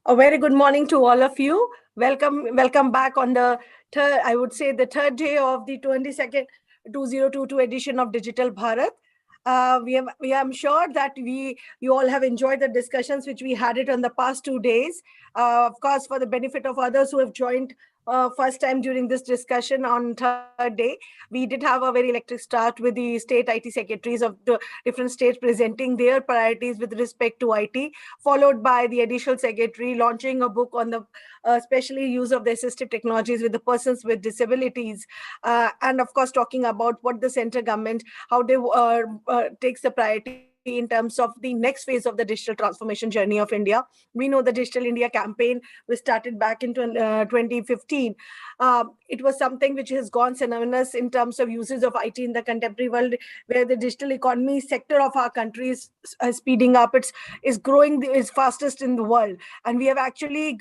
A very good morning to all of you. Welcome back on the third, I would say the third day of the 22nd 2022 edition of Digital Bharat. I'm sure that you all have enjoyed the discussions which we had it on the past 2 days. Of course, for the benefit of others who have joined first time during this discussion on third day, we did have a very electric start with the state IT secretaries of the different states presenting their priorities with respect to IT, followed by the additional secretary launching a book on the especially use of the assistive technologies with the persons with disabilities, and of course talking about what the central government, how they takes the priority in terms of the next phase of the digital transformation journey of India. We know the Digital India campaign was started back in 2015. It was something which has gone synonymous in terms of uses of IT in the contemporary world, where the digital economy sector of our country is speeding up. Is growing, is fastest in the world, and we have actually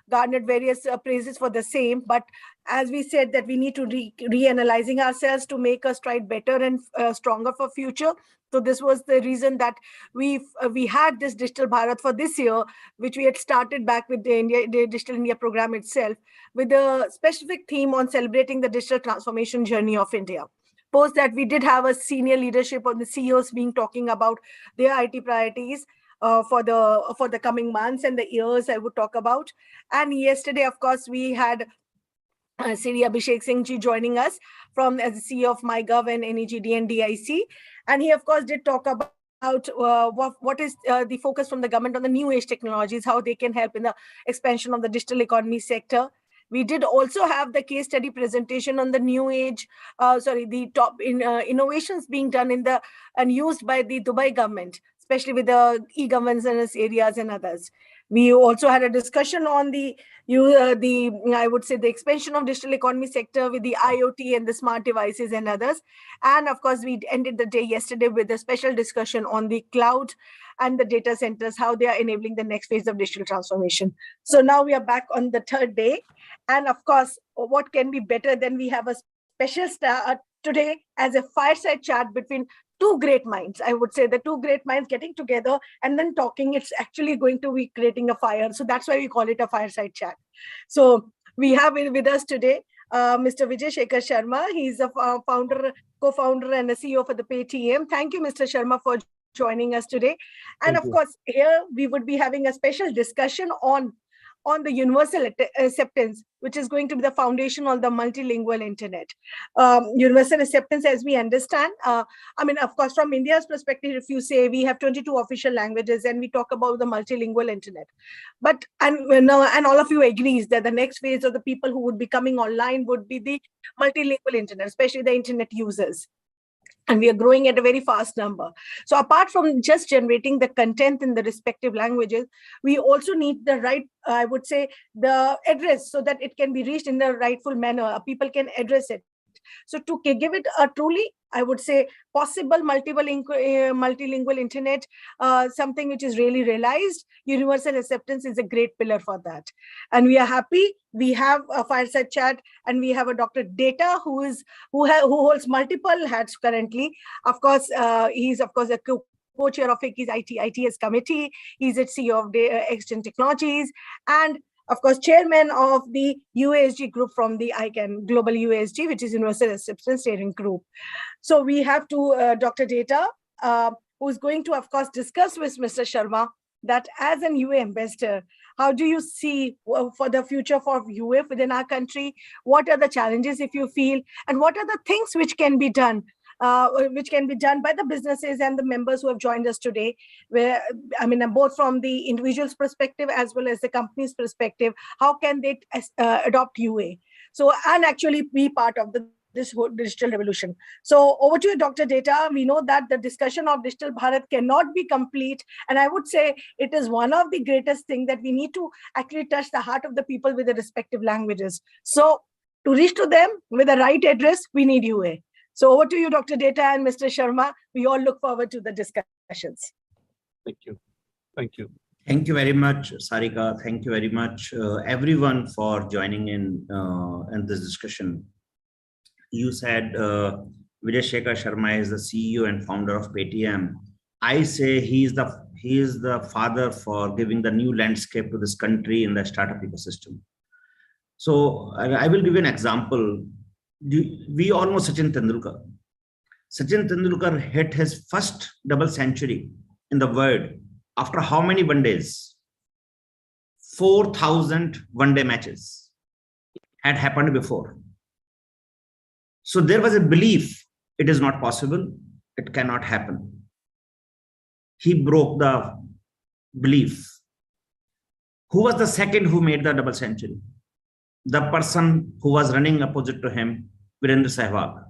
garnered various praises for the same. But as we said, that we need to reanalyzing ourselves to make us stride better and stronger for future. So this was the reason that we had this Digital Bharat for this year, which we had started back with the Digital India program itself, with a specific theme on celebrating the digital transformation journey of India. Post that, we did have a senior leadership of the CEOs being talking about their IT priorities for the coming months and the years I would talk about. And yesterday, of course, we had Sri Abhishek Singh ji joining us from as the CEO of MyGov and NEGD and DIC. And he, of course, did talk about what is the focus from the government on the new age technologies, how they can help in the expansion of the digital economy sector. We did also have the case study presentation on the new age, the top innovations being done and used by the Dubai government, especially with the e-governance areas and others. We also had a discussion on I would say the expansion of digital economy sector with the IoT and the smart devices and others. And of course, we ended the day yesterday with a special discussion on the cloud and the data centers, how they are enabling the next phase of digital transformation. So now we are back on the third day. And of course, what can be better than we have a special start today as a fireside chat between two great minds. I would say the two great minds getting together and then talking. It's actually going to be creating a fire. So that's why we call it a fireside chat. So we have with us today Mr. Vijay Shekhar Sharma. He's a co-founder and a CEO for the Paytm. Thank you, Mr. Sharma, for joining us today. And of course, here we would be having a special discussion on the universal acceptance, which is going to be the foundation of the multilingual internet. Universal acceptance, as we understand, of course, from India's perspective, if you say we have 22 official languages and we talk about the multilingual internet, and all of you agrees that the next phase of the people who would be coming online would be the multilingual internet, especially the internet users. And we are growing at a very fast number. So apart from just generating the content in the respective languages, we also need the right, I would say, the address so that it can be reached in the rightful manner. People can address it. So to give it a truly, I would say, possible multilingual internet, something which is really realized, universal acceptance is a great pillar for that. And we are happy. We have a fireside chat, and we have a Dr. Data who holds multiple hats currently. Of course, he's of course a co-chair of IT's ITS committee. He's at CEO of Extent Technologies, and of course, chairman of the UASG group from the ICANN Global UASG, which is Universal Acceptance Steering Group. So we have Dr. Data, who's going to, of course, discuss with Mr. Sharma that as an UA ambassador, how do you see for the future for UA within our country? What are the challenges, if you feel, and what are the things which can be done? Which can be done by the businesses and the members who have joined us today, where, both from the individual's perspective as well as the company's perspective, how can they adopt UA? So, and actually be part of this whole digital revolution. So over to you, Dr. Data. We know that the discussion of Digital Bharat cannot be complete. And I would say it is one of the greatest things that we need to actually touch the heart of the people with the respective languages. So to reach to them with the right address, we need UA. So over to you, Dr. Data and Mr. Sharma. We all look forward to the discussions. Thank you. Thank you. Thank you very much, Sarika. Thank you very much, everyone, for joining in this discussion. You said Vijay Shekhar Sharma is the CEO and founder of Paytm. I say he's He is the father for giving the new landscape to this country in the startup ecosystem. So I will give you an example. We all know Sachin Tendulkar. Sachin Tendulkar hit his first double century in the world after how many one days? 4,000 one-day matches had happened before. So there was a belief it is not possible, it cannot happen. He broke the belief. Who was the second who made the double century? The person who was running opposite to him, Virendra Sehwag.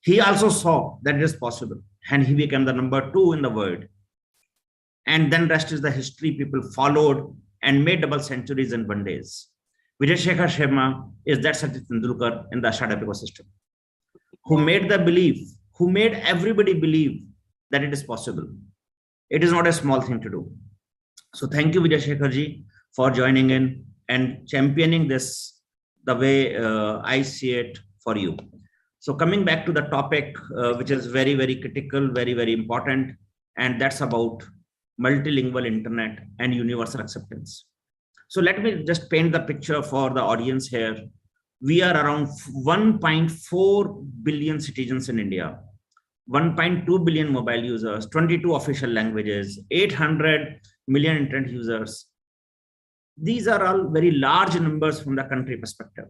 He also saw that it is possible, and he became the number 2 in the world. And then rest is the history. People followed and made double centuries in one days. Vijay Shekhar Sharma is that Sachin Tendulkar in the startup ecosystem, who made the belief, who made everybody believe that it is possible. It is not a small thing to do. So thank you, Vijay Shekhar ji, for joining in and championing this the way I see it for you. So coming back to the topic, which is very, very critical, very, very important, and that's about multilingual internet and universal acceptance. So let me just paint the picture for the audience here. We are around 1.4 billion citizens in India, 1.2 billion mobile users, 22 official languages, 800 million internet users. These are all very large numbers from the country perspective.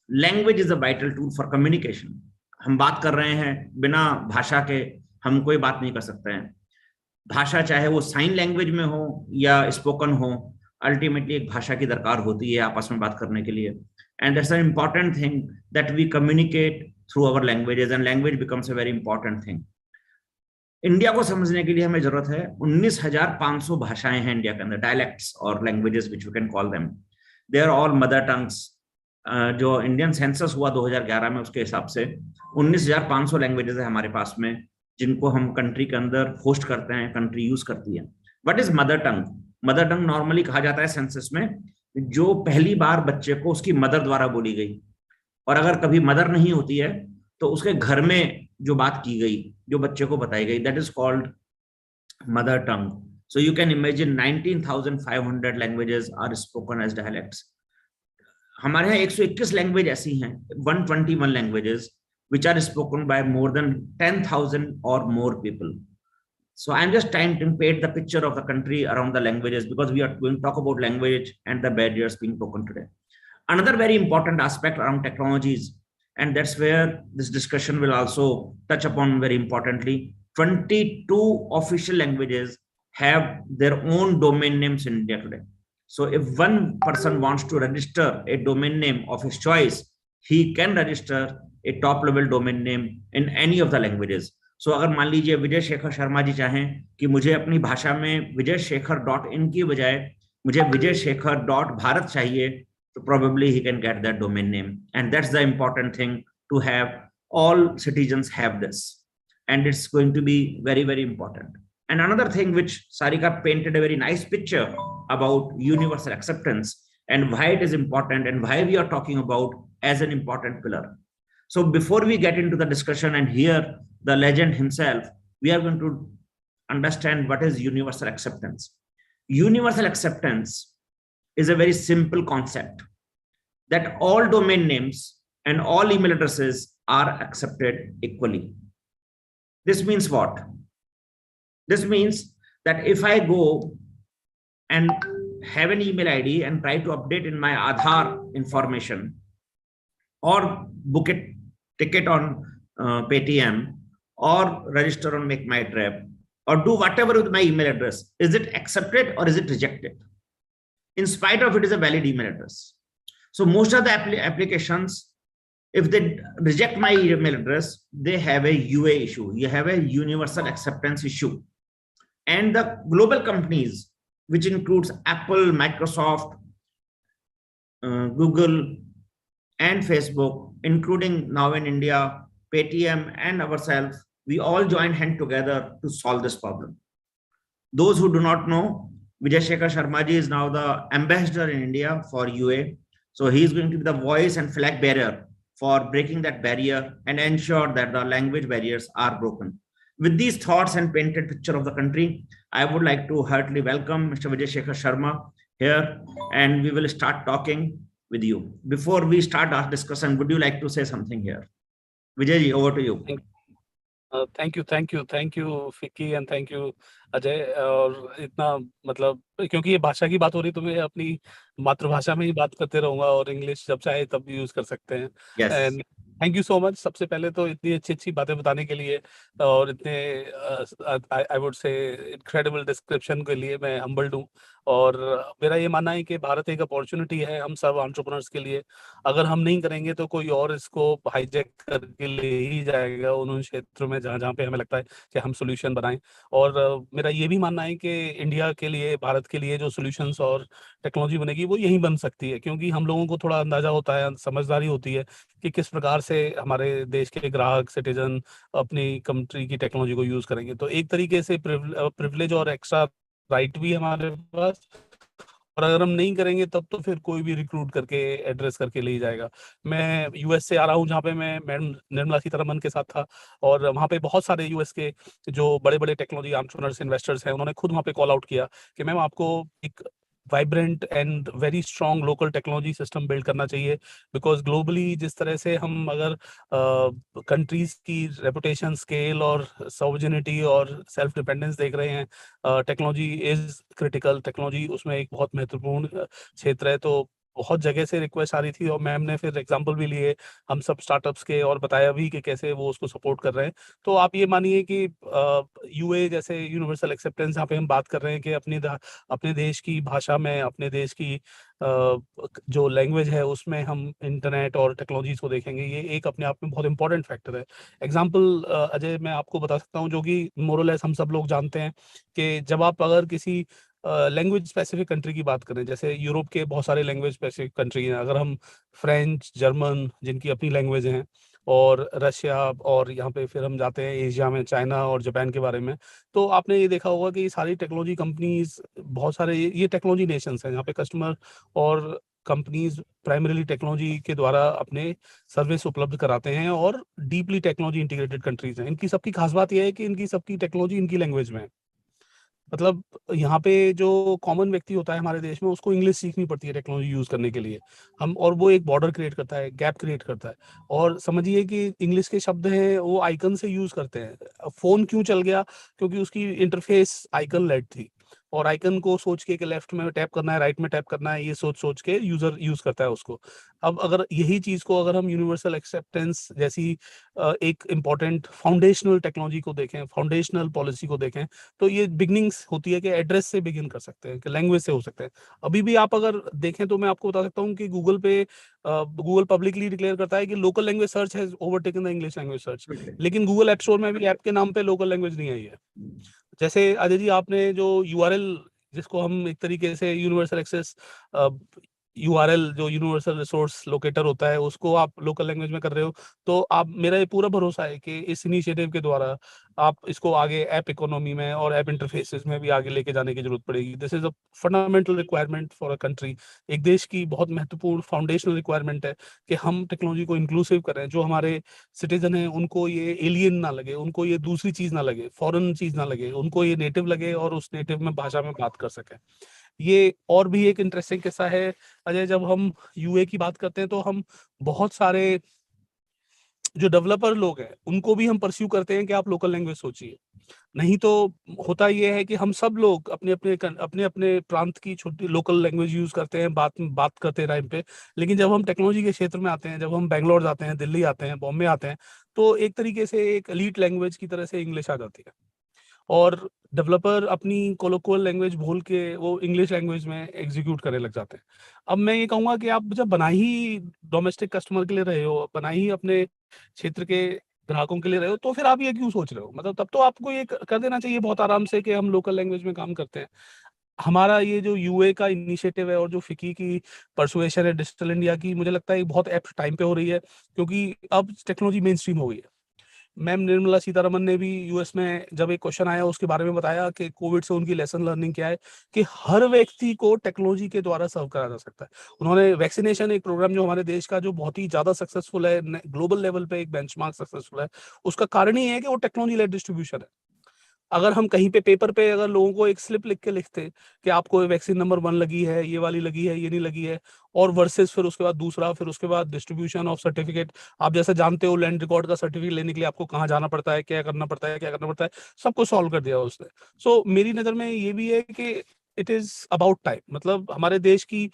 Language is a vital tool for communication. हम बात कर रहे हैं बिना भाषा के हम कोई बात नहीं कर सकते हैं. भाषा चाहे वो साइन लैंग्वेज में हो या स्पोकन हो, अल्टीमेटली एक भाषा की दरकार होती है आपस में बात करने के लिए. And that's an important thing that we communicate through our languages, and language becomes a very important thing. India को समझने के लिए हमें जरूरत है 19,500 भाषाएं हैं इंडिया के अंदर, डायलेक्ट्स और languages which we can call them. They are all mother tongues. जो इंडियन सेंसस हुआ 2011 में उसके हिसाब से 19,500 लैंग्वेजेस है हमारे पास में, जिनको हम कंट्री के अंदर होस्ट करते हैं, कंट्री यूज करती है. What is mother tongue? Mother tongue normally कहा जाता है सेंसस में जो पहली बार बच्चे को उसकी मदर द्वारा बोली गई, और अगर कभी मदर नहीं होती है तो उसके घर में जो बात की गई, जो बच्चे को बताई गई, that is called mother tongue. So you can imagine 19,500 languages are spoken as dialects. हमारे यहाँ 121 लैंग्वेज ऐसी हैं, 121 languages which are spoken by more than 10,000 or more people. So I'm just trying to paint the picture of the country around the languages, because we are going to talk about language and the barriers being broken today. Another very important aspect around technologies, and that's where this discussion will also touch upon very importantly, 22 official languages have their own domain names in India today. So if one person wants to register a domain name of his choice, he can register a top level domain name in any of the languages. So अगर मान लीजिए विजय शेखर शर्मा जी चाहें कि मुझे अपनी भाषा में vijaysekhar.in की बजाय मुझे vijaysekhar.bharat चाहिए, तो probably he can get that domain name. And that's the important thing to have. All citizens have this, and it's going to be very, very important. And another thing which Sarika painted a very nice picture about universal acceptance and why it is important and why we are talking about as an important pillar. So before we get into the discussion and hear the legend himself, we are going to understand what is universal acceptance. Universal acceptance is a very simple concept that all domain names and all email addresses are accepted equally. This means what? This means that if I go and have an email ID and try to update in my Aadhaar information, or book a ticket on Paytm, or register on Make My Trip, or do whatever with my email address, is it accepted or is it rejected? In spite of it is a valid email address. So most of the applications, if they reject my email address, they have a UA issue. You have a universal acceptance issue. And the global companies, which includes Apple, Microsoft, Google, and Facebook, including now in India, Paytm and ourselves, we all join hand together to solve this problem. Those who do not know, Vijay Shekhar Sharma ji is now the ambassador in India for UA. So he is going to be the voice and flag bearer for breaking that barrier and ensure that the language barriers are broken. With these thoughts and painted picture of the country, I would like to heartily welcome Mr. Vijay Shekhar Sharma here, and we will start talking with you. Before we start our discussion, would you like to say something here? Vijay ji, over to you. Thank you FICCI and thank you Ajay. और इतना मतलब क्योंकि ये भाषा की बात हो रही तो मैं अपनी मातृभाषा में ही बात करते रहूंगा और इंग्लिश जब चाहे तब यूज कर सकते हैं। Yes. And thank you so much सबसे पहले तो इतनी अच्छी बातें बताने के लिए और इतने I would say incredible description के लिए मैं हम्बल्ड हूँ। और मेरा ये मानना है कि भारत एक अपॉर्चुनिटी है हम सब एंटरप्रेन्योर्स के लिए। अगर हम नहीं करेंगे तो कोई और इसको हाईजैक करके ले ही जाएगा उन क्षेत्रों में जहाँ जहाँ पे हमें लगता है कि हम सोल्यूशन बनाएं। और मेरा ये भी मानना है कि इंडिया के लिए, भारत के लिए जो सोल्यूशंस और टेक्नोलॉजी बनेगी वो यहीं बन सकती है, क्योंकि हम लोगों को थोड़ा अंदाजा होता है, समझदारी होती है कि किस प्रकार से हमारे देश के ग्राहक सिटीजन अपनी कंट्री की टेक्नोलॉजी को यूज करेंगे। तो एक तरीके से प्रिविलेज और एक्स्ट्रा राइट भी हमारे पास, और अगर हम नहीं करेंगे तब तो फिर कोई भी रिक्रूट करके एड्रेस करके ले जाएगा। मैं यूएस से आ रहा हूँ जहाँ पे मैं मैडम निर्मला सीतारमन के साथ था, और वहाँ पे बहुत सारे यूएस के जो बड़े बड़े टेक्नोलॉजी एंटरप्रेन्योर्स इन्वेस्टर्स हैं उन्होंने खुद वहाँ पे कॉल आउट किया कि मैम आपको एक vibrant and very strong local technology system build करना चाहिए, बिकॉज ग्लोबली जिस तरह से हम अगर कंट्रीज की रेपुटेशन, स्केल और सॉवरेनिटी और सेल्फ डिपेंडेंस देख रहे हैं, टेक्नोलॉजी इज क्रिटिकल, टेक्नोलॉजी उसमें एक बहुत महत्वपूर्ण क्षेत्र है। तो बहुत जगह से रिक्वेस्ट आ रही थी और मैम ने फिर एग्जांपल भी लिए हम सब स्टार्टअप्स के और बताया भी कि कैसे वो उसको सपोर्ट कर रहे हैं। तो आप ये मानिए कि यूए जैसे यूनिवर्सल एक्सेप्टेंस जहाँ पे हम बात कर रहे हैं कि अपने देश की भाषा में, अपने देश की जो लैंग्वेज है उसमें हम इंटरनेट और टेक्नोलॉजीज को देखेंगे, ये एक अपने आप में बहुत इंपॉर्टेंट फैक्टर है। एग्जाम्पल अजय मैं आपको बता सकता हूँ जो कि मोरलेस हम सब लोग जानते हैं कि जब आप अगर किसी लैंग्वेज स्पेसिफिक कंट्री की बात करें, जैसे यूरोप के बहुत सारे लैंग्वेज स्पेसिफिक कंट्री हैं, अगर हम फ्रेंच, जर्मन जिनकी अपनी लैंग्वेज हैं, और रशिया, और यहाँ पे फिर हम जाते हैं एशिया में चाइना और जापान के बारे में, तो आपने ये देखा होगा कि ये सारी टेक्नोलॉजी कंपनीज, बहुत सारे ये टेक्नोलॉजी नेशंस हैं जहाँ पे कस्टमर और कंपनीज प्राइमरीली टेक्नोलॉजी के द्वारा अपने सर्विस उपलब्ध कराते हैं, और डीपली टेक्नोलॉजी इंटीग्रेटेड कंट्रीज हैं। इनकी सबकी खास बात यह है कि इनकी सबकी टेक्नोलॉजी इनकी लैंग्वेज में है। मतलब यहाँ पे जो कॉमन व्यक्ति होता है हमारे देश में उसको इंग्लिश सीखनी पड़ती है टेक्नोलॉजी यूज करने के लिए, हम, और वो एक बॉर्डर क्रिएट करता है, गैप क्रिएट करता है। और समझिए कि इंग्लिश के शब्द हैं वो आइकन से यूज करते हैं। फोन क्यों चल गया? क्योंकि उसकी इंटरफेस आइकन लेड थी, और आइकन को सोच के कि लेफ्ट में टैप करना है, राइट में टैप करना है, ये सोच सोच के यूजर यूज करता है उसको। अब अगर यही चीज को अगर हम यूनिवर्सल एक्सेप्टेंस जैसी एक इम्पॉर्टेंट फाउंडेशनल टेक्नोलॉजी को देखें, फाउंडेशनल पॉलिसी को देखें, तो ये बिगनिंग्स होती है कि एड्रेस से बिगिन कर सकते हैं, कि लैंग्वेज से हो सकते हैं। अभी भी आप अगर देखें तो मैं आपको बता सकता हूँ कि गूगल पब्लिकली डिक्लेयर करता है कि local language search has overtaken the English language search, लेकिन गूगल ऐप स्टोर में भी ऐप के नाम पे लोकल लैंग्वेज नहीं आई है। जैसे अजय जी आपने जो यूआरएल, जिसको हम एक तरीके से यूनिवर्सल एक्सेस यूआरएल, जो यूनिवर्सल रिसोर्स लोकेटर होता है, उसको आप लोकल लैंग्वेज में कर रहे हो, तो आप, मेरा ये पूरा भरोसा है कि इस इनिशिएटिव के द्वारा आप इसको आगे ऐप इकोनॉमी में और ऐप इंटरफेसेस में भी आगे लेके जाने की जरूरत पड़ेगी। This is a fundamental requirement for a country. एक देश की बहुत महत्वपूर्ण फाउंडेशनल रिक्वायरमेंट है कि हम टेक्नोलॉजी को इंक्लूसिव करें, जो हमारे सिटीजन हैं उनको ये एलियन ना लगे, उनको ये दूसरी चीज ना लगे, फॉरेन चीज ना लगे, उनको ये नेटिव लगे और उस नेटिव में भाषा में बात कर सकें। ये और भी एक इंटरेस्टिंग किस्सा है अजय, जब हम यूए की बात करते हैं तो हम बहुत सारे जो डेवलपर लोग हैं उनको भी हम परस्यू करते हैं कि आप लोकल लैंग्वेज सोचिए। नहीं तो होता ये है कि हम सब लोग अपने अपने प्रांत की छोटी लोकल लैंग्वेज यूज करते हैं, बात करते हैं टाइम पे, लेकिन जब हम टेक्नोलॉजी के क्षेत्र में आते हैं, जब हम बैंगलोर जाते हैं, दिल्ली आते हैं, बॉम्बे आते हैं, तो एक तरीके से एक एलीट लैंग्वेज की तरह से इंग्लिश आ जाती है, और डेवलपर अपनी कोलोकियल लैंग्वेज भूल के वो इंग्लिश लैंग्वेज में एग्जीक्यूट करने लग जाते हैं। अब मैं ये कहूँगा कि आप जब बना ही डोमेस्टिक कस्टमर के लिए रहे हो, बना ही अपने क्षेत्र के ग्राहकों के लिए रहे हो, तो फिर आप ये क्यों सोच रहे हो? मतलब तब तो आपको ये कर देना चाहिए बहुत आराम से कि हम लोकल लैंग्वेज में काम करते हैं। हमारा ये जो यूए का इनिशिएटिव है और जो फिकी की परसुएशन है डिजिटल इंडिया की, मुझे लगता है बहुत एप्ट टाइम पे हो रही है, क्योंकि अब टेक्नोलॉजी मेन स्ट्रीम हो गई है। मैम निर्मला सीतारमन ने भी यूएस में जब एक क्वेश्चन आया उसके बारे में बताया कि कोविड से उनकी लेसन लर्निंग क्या है, कि हर व्यक्ति को टेक्नोलॉजी के द्वारा सर्व करा जा सकता है। उन्होंने वैक्सीनेशन, एक प्रोग्राम जो हमारे देश का जो बहुत ही ज्यादा सक्सेसफुल है, ग्लोबल लेवल पे एक बेंचमार्क सक्सेसफुल है, उसका कारण ही है कि वो टेक्नोलॉजी लेड डिस्ट्रीब्यूशन है। अगर हम कहीं पे पेपर पे अगर लोगों को एक स्लिप लिख के लिखते कि आपको वैक्सीन नंबर 1 लगी है, ये वाली लगी है, ये नहीं लगी है, और वर्सेस फिर उसके बाद दूसरा, फिर उसके बाद डिस्ट्रीब्यूशन ऑफ सर्टिफिकेट। आप जैसे जानते हो लैंड रिकॉर्ड का सर्टिफिकेट लेने के लिए आपको कहाँ जाना पड़ता है, क्या करना पड़ता है, क्या करना पड़ता है, सबको सॉल्व कर दिया उसने। सो मेरी नजर में ये भी है कि इट इज अबाउट टाइम, मतलब हमारे देश की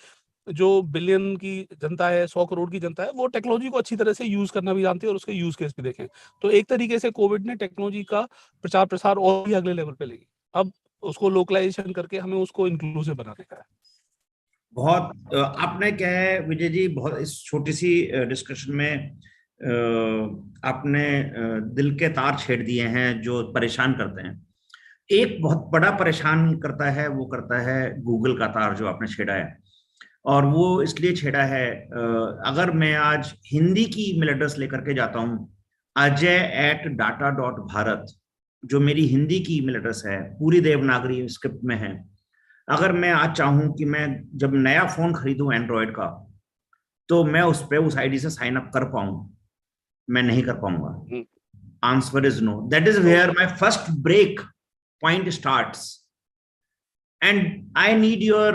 जो बिलियन की जनता है, 100 करोड़ की जनता है, वो टेक्नोलॉजी को अच्छी तरह से यूज करना भी जानती है और उसके यूज केस भी देखें। तो एक तरीके से कोविड ने टेक्नोलॉजी का प्रचार प्रसार और भी अगले लेवल पे ले गई। अब उसको लोकलाइजेशन करके हमें उसको इंक्लूसिव बनाने का है। बहुत आपने क्या है विजय जी, बहुत इस छोटी सी डिस्कशन में आपने दिल के तार छेड़ दिए हैं जो परेशान करते हैं। एक बहुत बड़ा परेशान करता है, वो करता है गूगल का तार जो आपने छेड़ा है। और वो इसलिए छेड़ा है, अगर मैं आज हिंदी की ईमेल एड्रेस लेकर के जाता हूँ, ajay@data.bharat, जो मेरी हिंदी की ईमेल एड्रेस है, पूरी देवनागरी स्क्रिप्ट में है। अगर मैं आज चाहूं कि मैं जब नया फोन खरीदूं एंड्रॉयड का, तो मैं उस पे उस आईडी से साइन अप कर पाऊं, मैं नहीं कर पाऊंगा। Answer is no. That is where my first break point starts, and I need your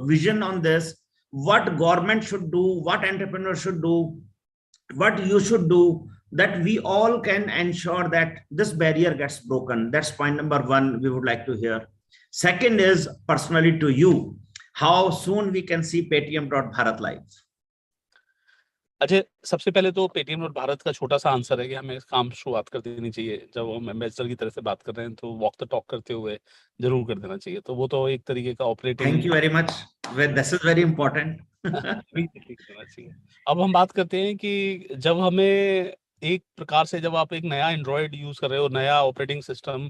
vision on this. What government should do, what entrepreneurs should do, what you should do, that we all can ensure that this barrier gets broken. That's point number one we would like to hear. Second is personally to you, how soon we can see Paytm.Bharat live? Ajay, सबसे पहले तो Paytm और भारत का छोटा सा answer है कि हमें काम शुरुआत कर देनी चाहिए। जब हम एम्बेसडर की तरह से बात कर रहे हैं तो वॉक द टॉक करते हुए जरूर कर देना चाहिए। तो वो तो एक तरीके का operating Thank you very much. This is very important. करना चाहिए। अब हम बात करते हैं कि जब हमें एक प्रकार से, जब आप एक नया एंड्रॉयड यूज कर रहे हो, नया ऑपरेटिंग सिस्टम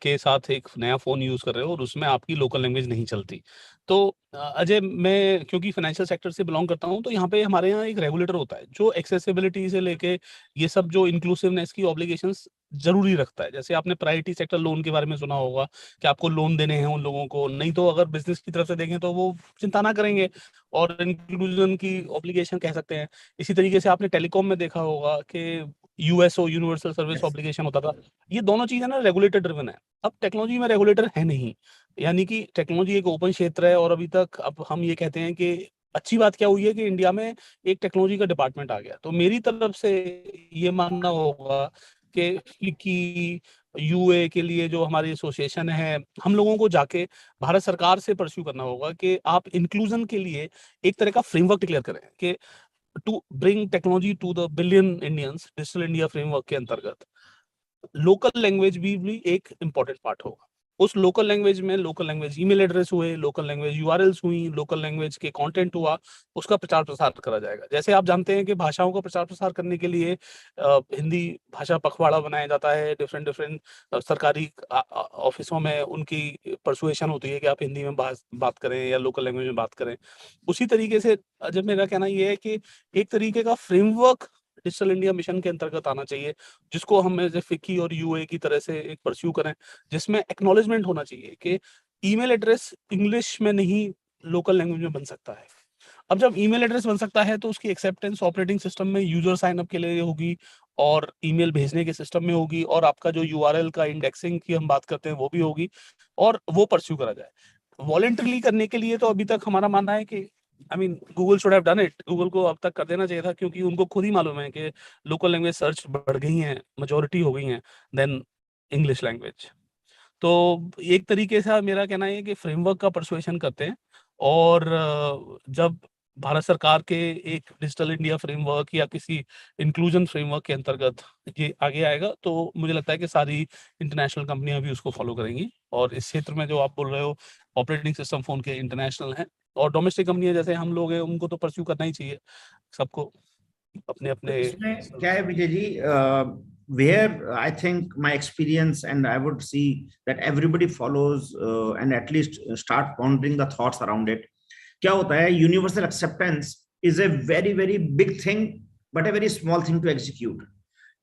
के साथ एक नया फोन यूज कर रहे हो और उसमें आपकी लोकल लैंग्वेज नहीं चलती, तो अजय, मैं क्योंकि फाइनेंशियल सेक्टर से बिलोंग करता हूं, तो यहाँ पे हमारे यहाँ एक रेगुलेटर होता है जो एक्सेसिबिलिटी से लेके ये सब जो इंक्लूसिवनेस की ऑब्लिगेशंस जरूरी रखता है। जैसे आपने प्रायोरिटी सेक्टर लोन के बारे में सुना होगा कि आपको लोन देने हैं उन लोगों को, नहीं तो अगर बिजनेस की तरफ से देखें तो वो चिंता ना करेंगे और इंक्लूजन की ऑब्लिगेशन कह सकते हैं। इसी तरीके से आपने टेलीकॉम में देखा होगा कि USO, universal service Yes. Obligation होता था। ये दोनों चीजें ना रेगुलेटर ड्रिवन है। अब टेक्नोलॉजी में रेगुलेटर है नहीं, यानी कि टेक्नोलॉजी एक ओपन क्षेत्र है। और अभी तक अब हम ये कहते हैं कि अच्छी बात क्या हुई है कि इंडिया में एक टेक्नोलॉजी का डिपार्टमेंट आ गया। तो मेरी तरफ से ये मानना होगा कि यूए के लिए जो हमारी एसोसिएशन है, हम लोगों को जाके भारत सरकार से परस्यू करना होगा कि आप इंक्लूजन के लिए एक तरह का फ्रेमवर्क डिक्लेयर करें कि to bring technology to the billion Indians, digital India framework के अंतर्गत लोकल लैंग्वेज भी एक इंपॉर्टेंट पार्ट होगा। उस लोकल लैंग्वेज में लोकल लैंग्वेज ईमेल एड्रेस हुए, लोकल लैंग्वेज यूआरएल्स हुई, लोकल लैंग्वेज के कंटेंट हुआ, उसका प्रचार प्रसार करा जाएगा। जैसे आप जानते हैं कि भाषाओं का प्रचार प्रसार करने के लिए हिंदी भाषा पखवाड़ा बनाया जाता है। डिफरेंट डिफरेंट सरकारी ऑफिसों में उनकी परसुएशन होती है कि आप हिंदी में बात करें या लोकल लैंग्वेज में बात करें। उसी तरीके से जब मेरा कहना यह है कि एक तरीके का फ्रेमवर्क डिजिटल इंडिया मिशन के अंतर्गत आना चाहिए, जिसको हम एज ए फिक्की और यूए की तरह से एक परस्यू करें, जिसमें एक्नॉलेजमेंट होना चाहिए कि ईमेल एड्रेस इंग्लिश में नहीं लोकल लैंग्वेज में बन सकता है। अब जब ईमेल एड्रेस बन सकता है तो उसकी एक्सेप्टेंस ऑपरेटिंग सिस्टम में यूजर साइन अप के लिए होगी और ईमेल भेजने के सिस्टम में होगी, और आपका जो यूआरएल का इंडेक्सिंग की हम बात करते हैं वो भी होगी, और वो परस्यू करा जाए। वॉलेंटरली करने के लिए तो अभी तक हमारा मानना है कि Google should have done it. Google को अब तक कर देना चाहिए था, क्योंकि उनको खुद ही मालूम है कि लोकल लैंग्वेज सर्च बढ़ गई हैं, मेजोरिटी हो गई हैं देन इंग्लिश लैंग्वेज। तो एक तरीके से मेरा कहना है कि फ्रेमवर्क का परसुएशन करते हैं, और जब भारत सरकार के एक डिजिटल इंडिया फ्रेमवर्क या किसी इंक्लूजन फ्रेमवर्क के अंतर्गत ये आगे आएगा, तो मुझे लगता है कि सारी इंटरनेशनल कंपनियां भी उसको फॉलो करेंगी। और इस क्षेत्र में जो आप बोल रहे हो, ऑपरेटिंग सिस्टम फोन के इंटरनेशनल हैं, और डोमेस्टिक कंपनियां जैसे हम लोग हैं, उनको तो परस्यू करना ही चाहिए सबको अपने तो अपने। इसमें क्या है Vijay ji, where I think my experience and I would see that everybody follows and at least start pondering the thoughts around it. क्या होता है, universal acceptance is a very very big thing but a very small thing to execute.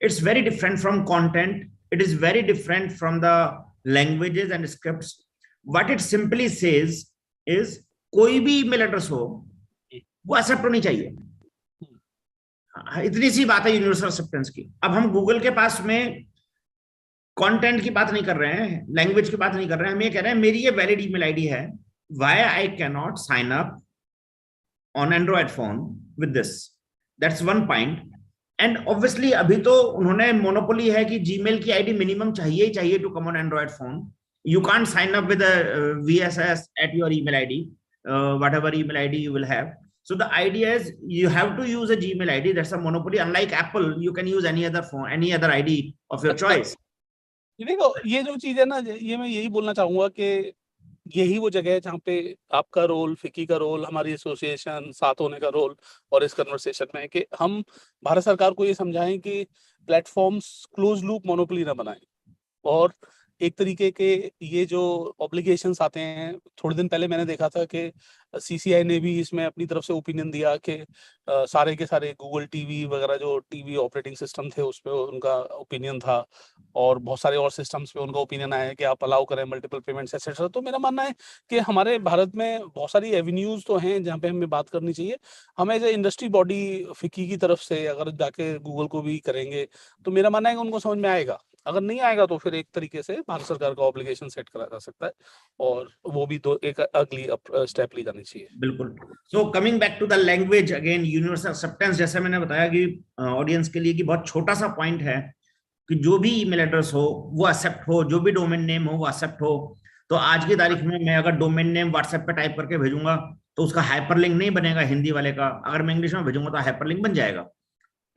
It's very different from content. It is very different from the languages and scripts. What it simply says is कोई भी email address हो वो accept होनी चाहिए। इतनी सी बात है universal acceptance की। अब हम गूगल के पास में कंटेंट की बात नहीं कर रहे हैं, लैंग्वेज की बात नहीं कर रहे हैं, हम ये कह रहे हैं मेरी ये वैलिड ईमेल आईडी है, why I can not sign up on Android phone with this, that's one point. And obviously अभी तो उन्होंने मोनोपोली है कि जीमेल की आईडी मिनिमम चाहिए ही चाहिए to come on Android phone. You can't sign up with a VSS at your email ID, whatever email ID you will have. So the idea is you have to use a Gmail ID. That's a monopoly. Unlike Apple, you can use any other phone, any other ID of your choice. देखो ये जो चीज है ना, ये मैं यही बोलना चाहूंगा कि यही वो जगह है जहाँ पे आपका रोल, फिक्की का रोल, हमारी एसोसिएशन साथ होने का रोल और इस कन्वर्सेशन में है कि हम भारत सरकार को ये समझाएं कि प्लेटफॉर्म्स क्लोज लूप मोनोपोली ना बनाएं. और एक तरीके के ये जो ऑब्लिगेशंस आते हैं, थोड़े दिन पहले मैंने देखा था कि सीसीआई ने भी इसमें अपनी तरफ से ओपिनियन दिया कि सारे के सारे गूगल टीवी वगैरह जो टीवी ऑपरेटिंग सिस्टम थे उस पर उनका ओपिनियन था, और बहुत सारे और सिस्टम्स पे उनका ओपिनियन आया है कि आप अलाउ करें मल्टीपल पेमेंट्स एक्सेट्रा. तो मेरा मानना है कि हमारे भारत में बहुत सारी एवेन्यूज तो हैं जहाँ पे हमें बात करनी चाहिए. हम as a industry body FICCI की तरफ से अगर जाके गूगल को भी करेंगे तो मेरा मानना है कि उनको समझ में आएगा. अगर नहीं आएगा तो फिर एक तरीके से भारत सरकार का ऑब्लिगेशन सेट करा जा सकता है, और वो भी तो एक अगली स्टेप ली जानी चाहिए. बिल्कुल. So coming back to the language again, universal acceptance, जैसे मैंने बताया कि ऑडियंस के लिए कि बहुत छोटा सा पॉइंट है कि जो भी ईमेल एड्रेस हो वो एक्सेप्ट हो, जो भी डोमेन नेम हो वो एक्सेप्ट हो. तो आज की तारीख में मैं अगर डोमेन नेम व्हाट्सएप पे टाइप करके भेजूंगा तो उसका हाइपरलिंक नहीं बनेगा हिंदी वाले का, अगर मैं इंग्लिश में भेजूंगा तो हाइपरलिंक बन जाएगा.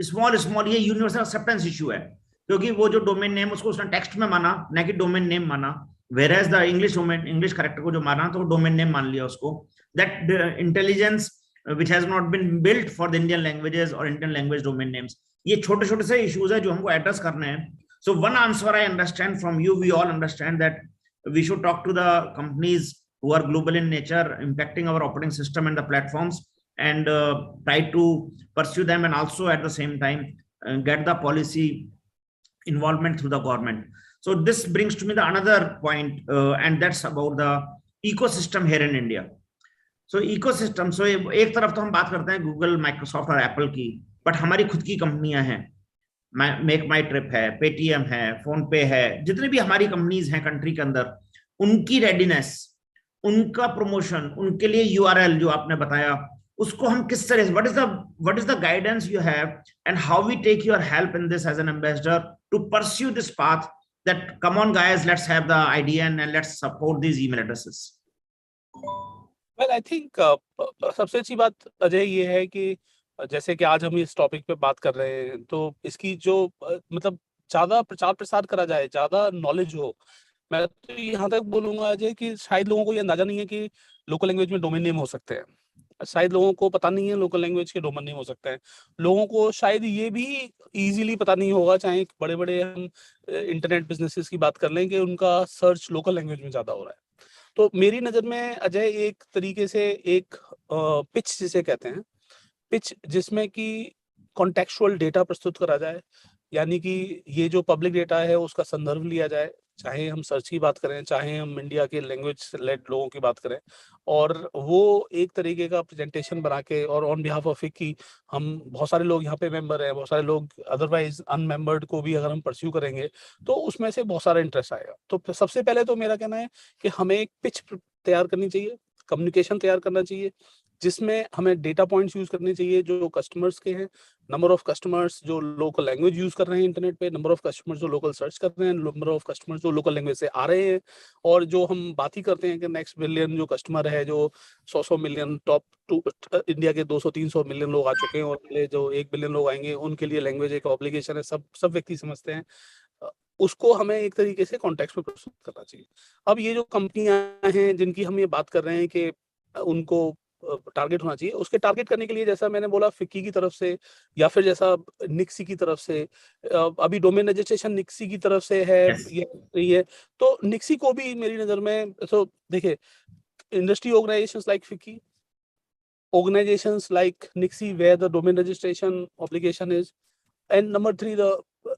स्मॉल स्मॉल ये यूनिवर्सल एक्सेप्टेंस इशू है, क्योंकि वो जो डोमेन नेम उसको उसने टेक्स्ट में माना ना कि डोमेन नेम माना, whereas the English domain, English character को जो माना तो डोमेन नेम मान लिया उसको. That intelligence which has not been built for the Indian languages or Indian language domain names. ये छोटे छोटे से इश्यूज है जो हमको एड्रेस करने हैं. So one answer I understand from you, we all understand that we should talk to the companies who are global in nature, impacting our operating system and the platforms, and try to pursue them, and also at the same time get the policy involvement through the government. So this brings to me the another point, and that's about the ecosystem here in India. So ecosystem, so एक तरफ तो हम बात करते हैं Google, Microsoft और Apple की, but हमारी खुद की कंपनियां हैं, मेक माई ट्रिप है, पेटीएम है, फोन पे है, जितनी भी हमारी कंपनीज हैं कंट्री के अंदर, उनकी रेडीनेस, उनका प्रमोशन, उनके लिए यूआरएल जो आपने बताया, उसको हम किस तरह से, what is the guidance you have and how we take your help in this as an ambassador to pursue this path, that come on guys, let's have the idea and let's support these email addresses. Well I think सबसे अच्छी बात अजय ये है कि जैसे कि आज हम इस टॉपिक पे बात कर रहे हैं, तो इसकी जो मतलब ज्यादा प्रचार प्रसार करा जाए, ज्यादा नॉलेज हो. मैं तो यहाँ तक बोलूंगा अजय कि शायद लोगों को ये अंदाजा नहीं है कि लोकल लैंग्वेज में डोमेन नेम हो सकते हैं. शायद लोगों को पता नहीं है लोकल लैंग्वेज के डोमेन नेम हो सकते हैं. लोगों को शायद ये भी इजीली पता नहीं होगा, चाहे बड़े बड़े हम इंटरनेट बिजनेसेस की बात कर लें, कि उनका सर्च लोकल लैंग्वेज में ज्यादा हो रहा है. तो मेरी नज़र में अजय एक तरीके से एक पिच जिसे कहते हैं, पिच जिसमें कि कॉन्टेक्चुअल डेटा प्रस्तुत करा जाए, यानी कि ये जो पब्लिक डेटा है उसका संदर्भ लिया जाए, चाहे हम सर्च की बात करें, चाहे हम इंडिया के लैंग्वेज लेड लोगों की बात करें, और वो एक तरीके का प्रेजेंटेशन बना के, और ऑन बिहाफ ऑफ फिक्की हम बहुत सारे लोग यहाँ पे मेंबर हैं, बहुत सारे लोग अदरवाइज अनमेंबर्ड को भी अगर हम परस्यू करेंगे तो उसमें से बहुत सारा इंटरेस्ट आएगा. तो सबसे पहले तो मेरा कहना है कि हमें एक पिच तैयार करनी चाहिए, कम्युनिकेशन तैयार करना चाहिए, जिसमें हमें डेटा पॉइंट्स यूज करने चाहिए जो कस्टमर्स के हैं, नंबर ऑफ कस्टमर्स जो लोकल लैंग्वेज यूज कर रहे हैं इंटरनेट पे, नंबर ऑफ कस्टमर्स जो लोकल सर्च कर रहे हैं, नंबर ऑफ कस्टमर्स जो लोकल लैंग्वेज से आ रहे हैं, और जो हम बात ही करते हैं कि नेक्स्ट बिलियन जो कस्टमर है, जो 100 मिलियन टॉप टू इंडिया के 200-300 मिलियन लोग आ चुके हैं, और अगले जो 1 बिलियन लोग आएंगे उनके लिए लैंग्वेज एक ऑब्लिगेशन है, सब व्यक्ति समझते हैं. उसको हमें एक तरीके से कॉन्टेक्स्ट में प्रस्तुत करना चाहिए. अब ये जो कंपनियां हैं जिनकी हम ये बात कर रहे हैं कि उनको टारगेट होना चाहिए, उसके टारगेट करने के लिए जैसा मैंने बोला फिक्की की तरफ से, या फिर जैसा निक्सी की तरफ से, अभी डोमेन रजिस्ट्रेशन निक्सी की तरफ से है, ये तो निक्सी को भी मेरी नजर में, तो देखिए industry organisations like FICCI, organizations like Nixie where the domain registration obligation is, and number 3 the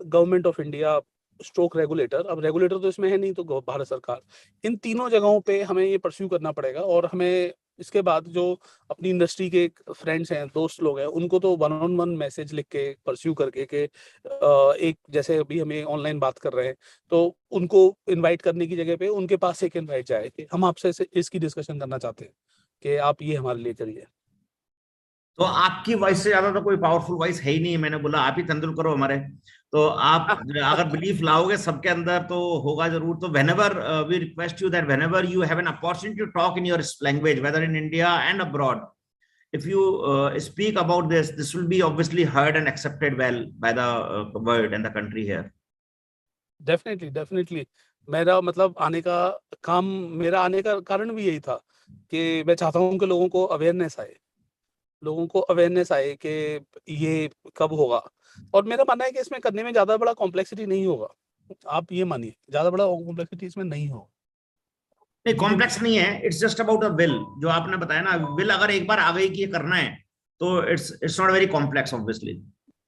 government of India stroke regulator. अब रेगुलेटर तो इसमें है नहीं, तो भारत सरकार, इन तीनों जगहों पे हमें ये परस्यू करना पड़ेगा, और हमें इसके बाद जो अपनी इंडस्ट्री के फ्रेंड्स हैं, दोस्त लोग हैं, उनको तो 1-on-1 मैसेज लिख के परस्यू करके के एक, जैसे अभी हमें ऑनलाइन बात कर रहे हैं, तो उनको इनवाइट करने की जगह पे उनके पास एक इनवाइट जाए कि हम आपसे इसकी डिस्कशन करना चाहते हैं कि आप ये हमारे लिए करिए। तो आपकी वॉइस से ज्यादा तो कोई पावरफुल वॉइस है ही नहीं। मैंने बोला आप ही तेंदुलकर हो हमारे। तो आप अगर बिलीफ लाओगे सबके अंदर तो होगा जरूर। तो whenever we request you that whenever you have an opportunity to talk in your language, whether in India and abroad, if you speak about this will be obviously heard and accepted well by the world and the country here. Definitely मेरा मतलब आने का काम, मेरा आने का कारण भी यही था कि मैं चाहता हूँ कि लोगों को अवेयरनेस आए कि ये कब होगा। और मेरा मानना है कि इसमें करने में ज्यादा बड़ा कॉम्प्लेक्सिटी नहीं होगा। आप ये मानिए, ज्यादा बड़ा कॉम्प्लेक्सिटी इसमें नहीं होगा। नहीं, कॉम्प्लेक्स नहीं है, it's just about a will. जो आपने बताया ना, विल अगर एक बार आ गई कि ये करना है तो it's not very complex obviously.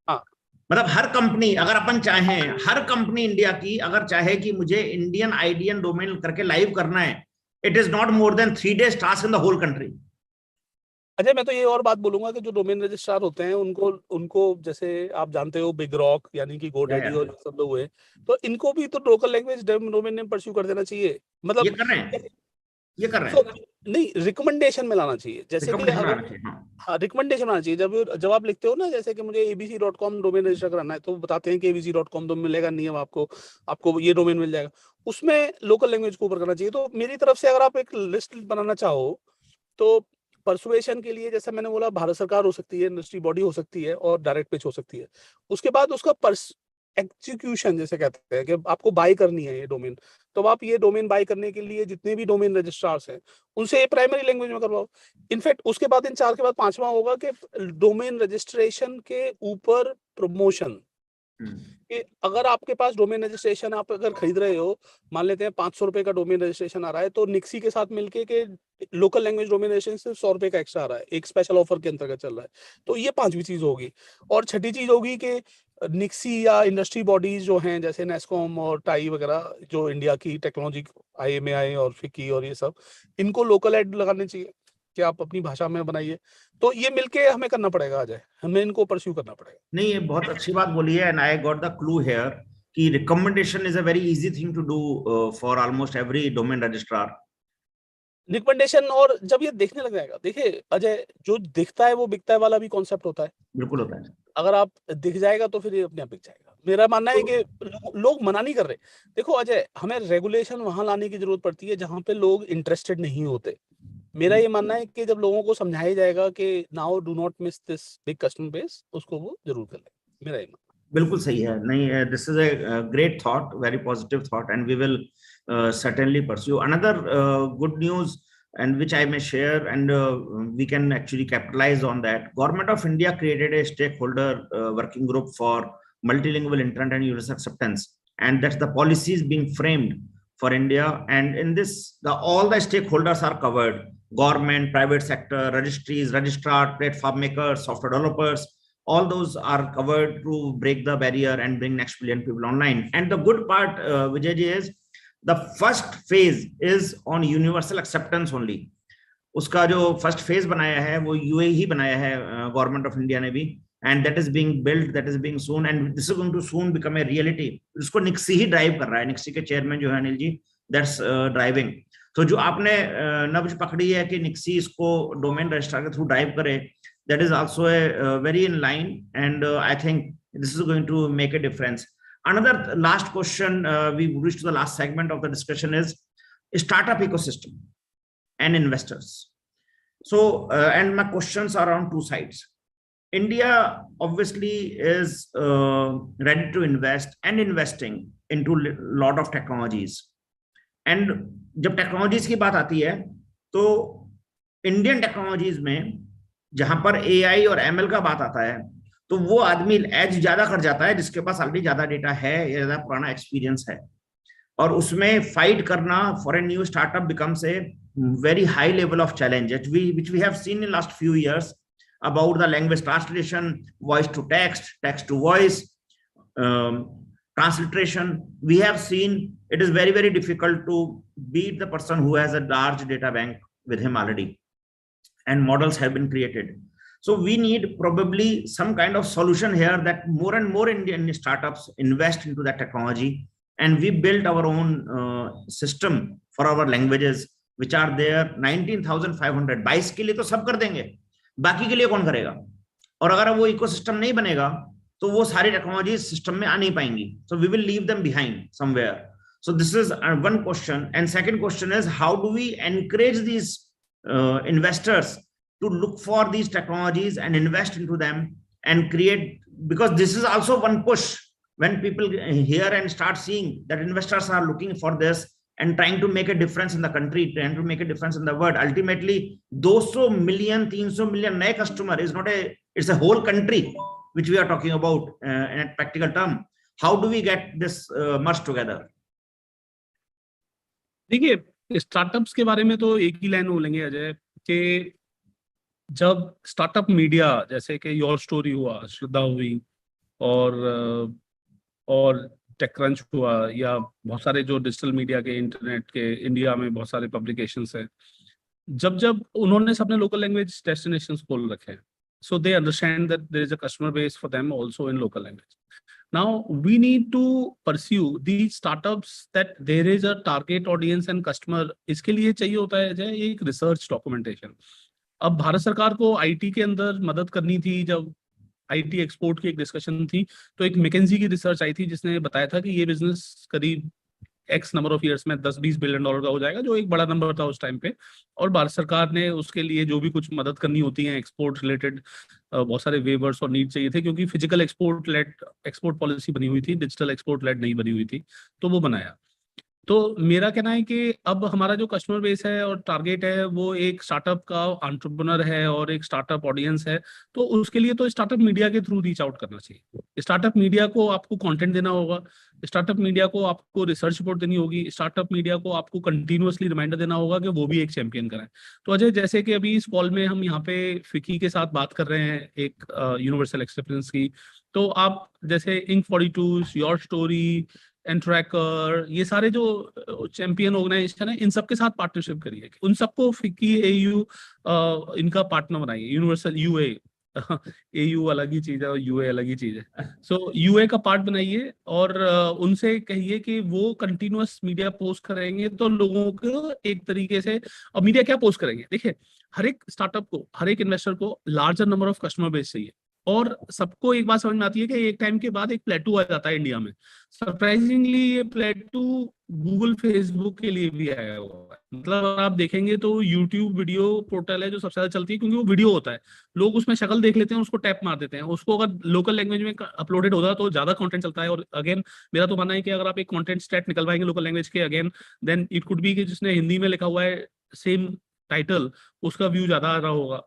हाँ, मतलब हर कंपनी, अगर अपन चाहें, हर कंपनी इंडिया की अगर चाहे कि मुझे इंडियन आईडीएन डोमेन करके लाइव करना है, it is not more than 3 days task in the whole country. Ajay मैं तो ये और बात बोलूंगा कि जो डोमेन रजिस्ट्रार होते हैं उनको जैसे आप जानते हो बिग रॉक यानी कि गोडैडी और ये सब लोग हुए, तो इनको भी तो local language domain name pursue कर देना चाहिए। मतलब ये कर रहे हैं, ये कर रहे so, हैं। नहीं, रिकमेंडेशन में लाना चाहिए। जैसे कि अगर हाँ, रिकमेंडेशन आना चाहिए। जब आप लिखते हो ना, जैसे कि मुझे abc.com डोमेन रजिस्टर कराना है, तो बताते हैं कि abc.com तो मिलेगा नहीं, अब आपको ये डोमेन मिल जाएगा। उसमें लोकल लैंग्वेज को ऊपर करना चाहिए। तो मेरी तरफ से अगर आप एक लिस्ट बनाना चाहो तो परसुएशन के लिए, जैसे मैंने बोला, भारत सरकार हो सकती है, इंडस्ट्री बॉडी हो सकती है और डायरेक्ट पिच हो सकती है। उसके बाद उसका एग्जीक्यूशन, जैसे कहते हैं कि आपको बाय करनी है ये डोमेन, तो आप ये डोमेन बाय करने के लिए जितने भी डोमेन रजिस्ट्रार्स हैं उनसे ये प्राइमरी लैंग्वेज में करवाओ। इनफैक्ट उसके बाद इन 4 के बाद 5वां होगा कि डोमेन रजिस्ट्रेशन के ऊपर प्रमोशन। कि अगर आपके पास डोमेन रजिस्ट्रेशन आप अगर खरीद रहे हो, मान लेते हैं 500 रुपए का डोमेन रजिस्ट्रेशन आ रहा है, तो निक्सी के साथ मिलके के लोकल लैंग्वेज डोमेन रजिस्ट्रेशन सिर्फ 100 रुपए का एक्स्ट्रा आ रहा है, एक स्पेशल ऑफर के अंतर्गत चल रहा है। तो ये 5वीं चीज होगी। और छठी चीज होगी कि निक्सी या इंडस्ट्री बॉडीज जो हैं, जैसे नेस्कॉम और टाई वगैरह, जो इंडिया की टेक्नोलॉजी, IMAI और फिक्की और ये सब, इनको लोकल एड लगाने चाहिए कि आप अपनी भाषा में बनाइए। तो ये मिलके हमें करना पड़ेगा अजय, हमें इनको परस्यू करना पड़ेगा। नहीं, ये बहुत अच्छी बात बोली है, and I got the clue here कि recommendation is a very easy thing to do for almost every domain registrar. Recommendation, और जब ये देखने लग जाएगा, देखिए अजय, जो दिखता है वो बिकता है वाला भी कॉन्सेप्ट होता है। बिल्कुल होता है। अगर आप दिख जाएगा तो फिर ये अपने आप बिक जाएगा। मेरा मानना है कि लोग मना नहीं कर रहे। देखो अजय, हमें रेगुलेशन वहां लाने की जरूरत पड़ती है जहां पे लोग इंटरेस्टेड नहीं होते। मेरा ये मानना है कि जब लोगों को समझाया जाएगा कि now do not miss this big customer base, उसको वो जरूर कर लेंगे। मेरा ये मानना। बिल्कुल सही है। नहीं, this is a great thought, very positive thought, and we will certainly pursue another good news, and which I may share, and we can actually capitalize on that. Government of India created a stakeholder working group for multilingual internet and universal acceptance, and that's the policies being framed for India. And in this, all the stakeholders are covered: government, private sector, registries, registrar, platform makers, software developers. All those are covered to break the barrier and bring next billion people online. And the good part, Vijay ji, is the first phase is on universal acceptance only. उसका जो first phase बनाया है वो UA ही बनाया है government of India ने भी, and that is being build, that is being soon, and this is going too soon become a reality. उसको निक्सी ही ड्राइव कर रहा है, निक्सी के चेयरमैन जो है अनिल जी, दैट्स ड्राइविंग। तो जो आपने नब्ज पकड़ी है कि निक्सी इसको डोमेन रजिस्ट्रार के थ्रू ड्राइव करे, that is also very in line, and I think this is going to make a difference. Another last question, we reached to the last segment of the discussion, is startup ecosystem and investors. So and my questions are on 2 sides. India obviously is ready to invest and investing into lot of technologies, and जब technologies की बात आती है तो Indian technologies में जहां पर AI और ML का बात आता है तो वो आदमी एज ज्यादा कर जाता है जिसके पास ऑलरेडी ज्यादा डेटा है या ज्यादा पुराना एक्सपीरियंस है, और उसमें फाइट करना for a new startup becomes a very high level of challenge, which we have seen in last few years about the language translation, voice to text, text to voice, transliteration. We have seen it is very, very difficult to beat the person who has a large data bank with him already. and models have been created. So we need probably some kind of solution here that more and more Indian startups invest into that technology, and we built our own system for our languages which are there 19,500. 22 के लिए तो सब कर देंगे, बाकी के लिए कौन करेगा? और अगर वो इकोसिस्टम नहीं बनेगा तो वो सारी टेक्नोलॉजी सिस्टम में आ नहीं पाएंगी. So we will leave them behind somewhere. So this is one question. And second question is, how do we encourage these investors to look for these technologies and invest into them and create, because this is also one push when people hear and start seeing that investors are looking for this and trying to make a difference in the country, trying to make a difference in the world. Ultimately, 200 million, 300 million नए customer is not a, it's a whole country which we are talking about in a practical term. How do we get this merged together? देखिए, startups के बारे में तो एक ही line बोलेंगे अजय, कि जब स्टार्टअप मीडिया जैसे कि योर स्टोरी हुआ, श्रद्धा हुई, और टेकक्रंच हुआ, या बहुत सारे जो डिजिटल मीडिया के, इंटरनेट के, इंडिया में बहुत सारे पब्लिकेशंस हैं, जब उन्होंने अपने लोकल लैंग्वेज डेस्टिनेशंस खोल रखे हैं, so they understand that there is a customer base for them also in local language. Now we need to pursue these startups that there is a target audience and customer. इसके लिए चाहिए होता है जो एक रिसर्च डॉक्यूमेंटेशन. अब भारत सरकार को आईटी के अंदर मदद करनी थी. जब आईटी एक्सपोर्ट की एक डिस्कशन थी तो एक मैकेंजी की रिसर्च आई थी जिसने बताया था कि ये बिजनेस करीब एक्स नंबर ऑफ ईयर्स में $10-20 बिलियन का हो जाएगा, जो एक बड़ा नंबर था उस टाइम पे. और भारत सरकार ने उसके लिए जो भी कुछ मदद करनी होती है एक्सपोर्ट रिलेटेड, बहुत सारे वेवर्स और नीड चाहिए थे, क्योंकि फिजिकल एक्सपोर्ट पॉलिसी बनी हुई थी, डिजिटल एक्सपोर्ट लेड नहीं बनी हुई थी, तो वो बनाया. तो मेरा कहना है कि अब हमारा जो कस्टमर बेस है और टारगेट है वो एक स्टार्टअप का एंटरप्रेन्योर है और एक स्टार्टअप ऑडियंस है. तो उसके लिए तो स्टार्टअप मीडिया के थ्रू रीच आउट करना चाहिए. स्टार्टअप मीडिया को आपको कंटेंट देना होगा, स्टार्टअप मीडिया को आपको रिसर्च रिपोर्ट देनी होगी, स्टार्टअप मीडिया को आपको कंटिन्यूअसली रिमाइंडर देना होगा कि वो भी एक चैंपियन कराएं. तो अजय, जैसे कि अभी इस कॉल में हम यहाँ पे फिकी के साथ बात कर रहे हैं एक यूनिवर्सल एक्सेप्टेंस की, तो आप जैसे इंक 42, योर स्टोरी, एंट्रैकर, ये सारे जो चैंपियन ऑर्गेनाइजेशन है, इन सबके साथ पार्टनरशिप करिए, उन सबको फिकी एयू इनका पार्टनर बनाइए. यूनिवर्सल यूए, एयू अलग ही चीज है और यूए अलग ही चीज है. सो यूए का पार्ट बनाइए और उनसे कहिए कि वो कंटिन्यूअस मीडिया पोस्ट करेंगे तो लोगों को एक तरीके से. और मीडिया क्या पोस्ट करेंगे, देखिए, हर एक स्टार्टअप को, हर एक इन्वेस्टर को larger number of customer base चाहिए. और सबको एक बात समझ में आती है कि एक टाइम के बाद एक प्लेटू आ जाता है इंडिया में. सरप्राइजिंगली ये प्लेटू गूगल, फेसबुक के लिए भी आया हुआ है. मतलब आप देखेंगे तो यूट्यूब वीडियो पोर्टल है जो सबसे ज्यादा चलती है, क्योंकि वो वीडियो होता है, लोग उसमें शक्ल देख लेते हैं, उसको टैप मार देते हैं. उसको अगर लोकल लैंग्वेज में अपलोडेड होता तो ज्यादा कंटेंट चलता है. और अगेन मेरा तो मानना है कि अगर आप एक कंटेंट स्टेट निकलवाएंगे लोकल लैंग्वेज के, again then it could be कि जिसने हिंदी में लिखा हुआ है सेम टाइटल, उसका व्यू ज्यादा आ रहा होगा.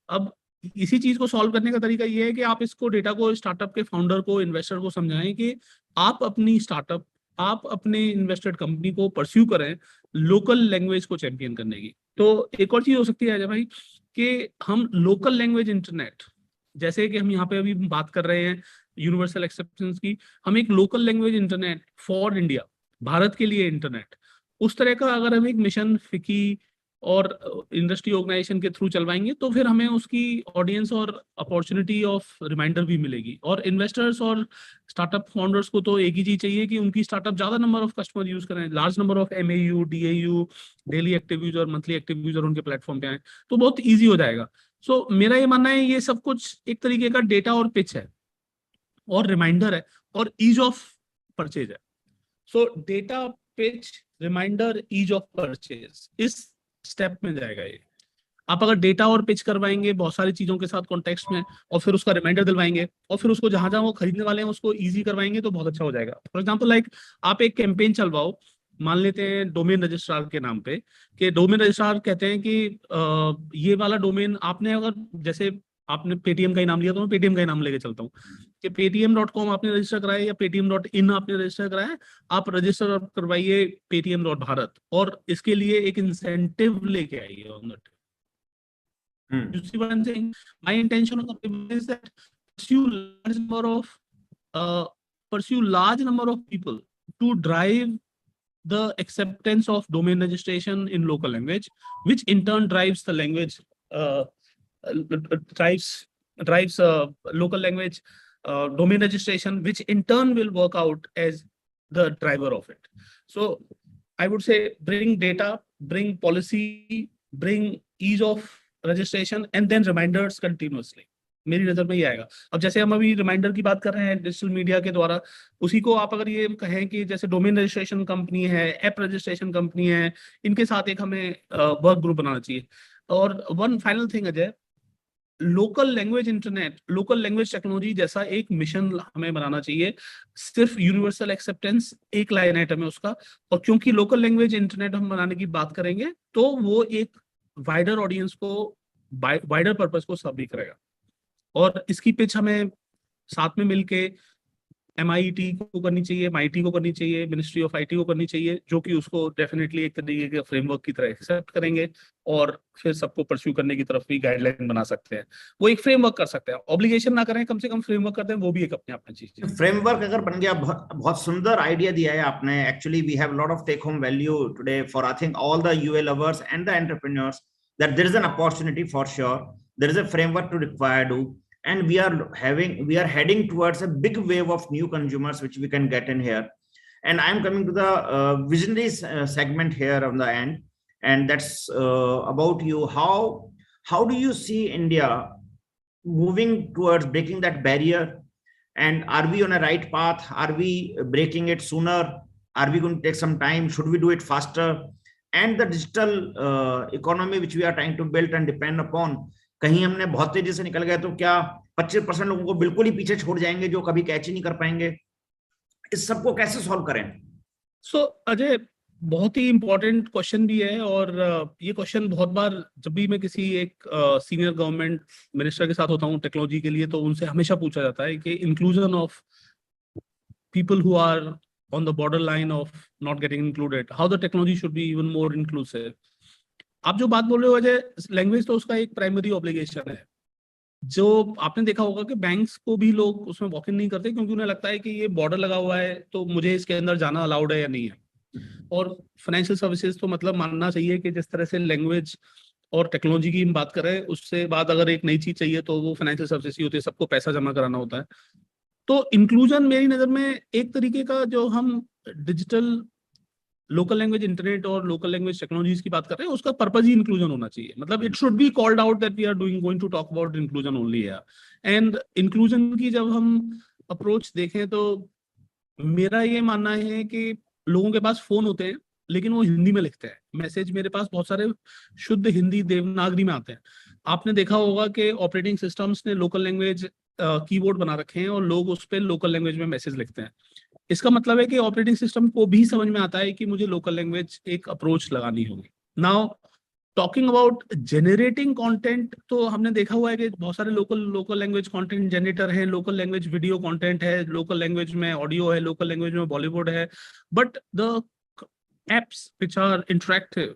अब इसी चीज को सॉल्व करने का तरीका ये है कि आप इसको, डेटा को, स्टार्टअप के फाउंडर को, इन्वेस्टर को समझाएं कि आप अपनी स्टार्टअप, आप अपने इन्वेस्टेड कंपनी को परस्यू करें लोकल लैंग्वेज को चैंपियन करने की. तो एक और चीज हो सकती है अजय भाई कि हम लोकल लैंग्वेज इंटरनेट, जैसे कि हम यहाँ पे अभी बात कर रहे हैं यूनिवर्सल एक्सेप्टेंस की, हम एक local language internet for India, Bharat के लिए इंटरनेट, उस तरह का अगर हम एक मिशन फिकी और इंडस्ट्री ऑर्गेनाइजेशन के थ्रू चलवाएंगे तो फिर हमें उसकी ऑडियंस और अपॉर्चुनिटी ऑफ रिमाइंडर भी मिलेगी. और इन्वेस्टर्स और स्टार्टअप फाउंडर्स को तो एक ही चीज चाहिए कि उनकी स्टार्टअप ज्यादा नंबर ऑफ कस्टमर यूज करें, large number of MAU, DAU, daily active user, monthly active user उनके प्लेटफॉर्म पे आए तो बहुत ईजी हो जाएगा. सो मेरा ये मानना है ये सब कुछ एक तरीके का डेटा और पिच है और रिमाइंडर है और ईज ऑफ परचेज है. So data, pitch, reminder, ease of purchase, इस स्टेप में जाएगा ये. आप अगर डेटा और पिच करवाएंगे बहुत सारी चीजों के साथ कॉन्टेक्स्ट में, और फिर उसका रिमाइंडर दिलवाएंगे, और फिर उसको जहां जहां वो खरीदने वाले हैं उसको इजी करवाएंगे तो बहुत अच्छा हो जाएगा. फॉर एग्जांपल लाइक आप एक कैंपेन चलवाओ, मान लेते हैं डोमेन रजिस्ट्रार के नाम पे, कि डोमेन रजिस्ट्रार कहते हैं कि ये वाला डोमेन आपने, अगर जैसे आपने पेटीएम का ही नाम लिया तो मैं पेटीएम का ही नाम लेके चलता हूँ कि paytm.com आपने रजिस्टर कराया या paytm.in आपने रजिस्टर कराया, आप रजिस्टर करवाइए paytm.bharat और इसके लिए एक इंसेंटिव लेके आइए on the. You see what I'm saying? My intention on the paper is that pursue large number of people to drive the acceptance of domain registration in local language, which in turn drives the language drives local language domain registration, which in turn will work out as the driver of it. So I would say bring data, bring policy, bring ease of registration, and then reminders continuously. मेरी नजर में ये आएगा. अब जैसे हम अभी reminder की बात कर रहे हैं डिजिटल मीडिया के द्वारा, उसी को आप अगर ये कहें कि जैसे डोमेन रजिस्ट्रेशन कंपनी है, ऐप रजिस्ट्रेशन कंपनी है, इनके साथ एक हमें वर्क ग्रुप बनाना चाहिए. और one final thing Ajay, local language internet, local language technology जैसा एक मिशन हमें बनाना चाहिए. सिर्फ यूनिवर्सल एक्सेप्टेंस एक लाइन आइटम है उसका, और क्योंकि लोकल लैंग्वेज इंटरनेट हम बनाने की बात करेंगे तो वो एक वाइडर ऑडियंस को, वाइडर पर्पस को सर्व भी करेगा. और इसकी पिच हमें साथ में मिलके MIT को करनी चाहिए, MIT को करनी चाहिए, मिनिस्ट्री ऑफ IT को करनी चाहिए, जो कि उसको डेफिनेटली एक तरीके के फ्रेमवर्क की तरह एक्सेप्ट करेंगे और फिर सबको परस्यू करने की तरफ भी गाइडलाइन बना सकते हैं. वो एक फ्रेमवर्क कर सकते हैं, ऑब्लिगेशन ना करें, कम से कम फ्रेमवर्क कर दें, वो भी एक अपने आप में चीज है. फ्रेमवर्क अगर बन गया, बहुत सुंदर आइडिया दिया है आपने. Actually we have lot of tech home value today for I think all the UA lovers and the entrepreneurs, that there is an opportunity for sure. There is a framework to require do, and we are heading towards a big wave of new consumers which we can get in here. And I'm coming to the visionaries segment here on the end, and that's about you. How do you see India moving towards breaking that barrier, and are we on a right path? Are we breaking it sooner? Are we going to take some time? Should we do it faster? And the digital economy which we are trying to build and depend upon, कहीं हमने बहुत तेजी से निकल गए तो क्या 25% लोगों को बिल्कुल ही पीछे छोड़ जाएंगे जो कभी कैच ही नहीं कर पाएंगे? इस सबको कैसे सॉल्व करें? सो अजय, बहुत ही इंपॉर्टेंट क्वेश्चन भी है, और ये क्वेश्चन बहुत बार जब भी मैं किसी एक सीनियर गवर्नमेंट मिनिस्टर के साथ होता हूँ टेक्नोलॉजी के लिए, तो उनसे हमेशा पूछा जाता है कि inclusion of people who are on the border line of not getting included, how the technology should be even more inclusive. आप जो बात बोल रहे हो अजय, लैंग्वेज तो उसका एक प्राइमरी ऑब्लिगेशन है. जो आपने देखा होगा कि बैंक्स को भी लोग उसमें वॉक इन नहीं करते, क्योंकि उन्हें लगता है कि ये बॉर्डर लगा हुआ है तो मुझे इसके अंदर जाना अलाउड है या नहीं है. और फाइनेंशियल सर्विसेज तो मतलब मानना चाहिए कि जिस तरह से लैंग्वेज और टेक्नोलॉजी की हम बात करें, उससे बाद अगर एक नई चीज चाहिए तो वो फाइनेंशियल सर्विसेज ही होती है, सबको पैसा जमा कराना होता है. तो इंक्लूजन मेरी नजर में एक तरीके का, जो हम डिजिटल लोकल लैंग्वेज इंटरनेट और लोकल लैंग्वेज टेक्नोलॉजीज की बात कर रहे हैं, उसका पर्पज ही इंक्लूजन होना चाहिए. मतलब it should be called out that we are going to talk about inclusion only here. And inclusion की जब हम अप्रोच देखें तो मेरा ये मानना है कि लोगों के पास फोन होते हैं लेकिन वो हिंदी में लिखते हैं. मैसेज मेरे पास बहुत सारे शुद्ध हिंदी देवनागरी में आते हैं. आपने देखा होगा कि ऑपरेटिंग सिस्टम्स ने लोकल लैंग्वेज कीबोर्ड बना रखे हैं और लोग उस पर लोकल लैंग्वेज में मैसेज लिखते हैं. इसका मतलब है कि ऑपरेटिंग सिस्टम को भी समझ में आता है कि मुझे लोकल लैंग्वेज एक अप्रोच लगानी होगी. Now talking about generating content, तो हमने देखा हुआ है कि बहुत सारे लोकल लैंग्वेज कंटेंट जनरेटर हैं, लोकल लैंग्वेज वीडियो कंटेंट है, लोकल लैंग्वेज में ऑडियो है, लोकल लैंग्वेज में बॉलीवुड है. But the apps which are interactive,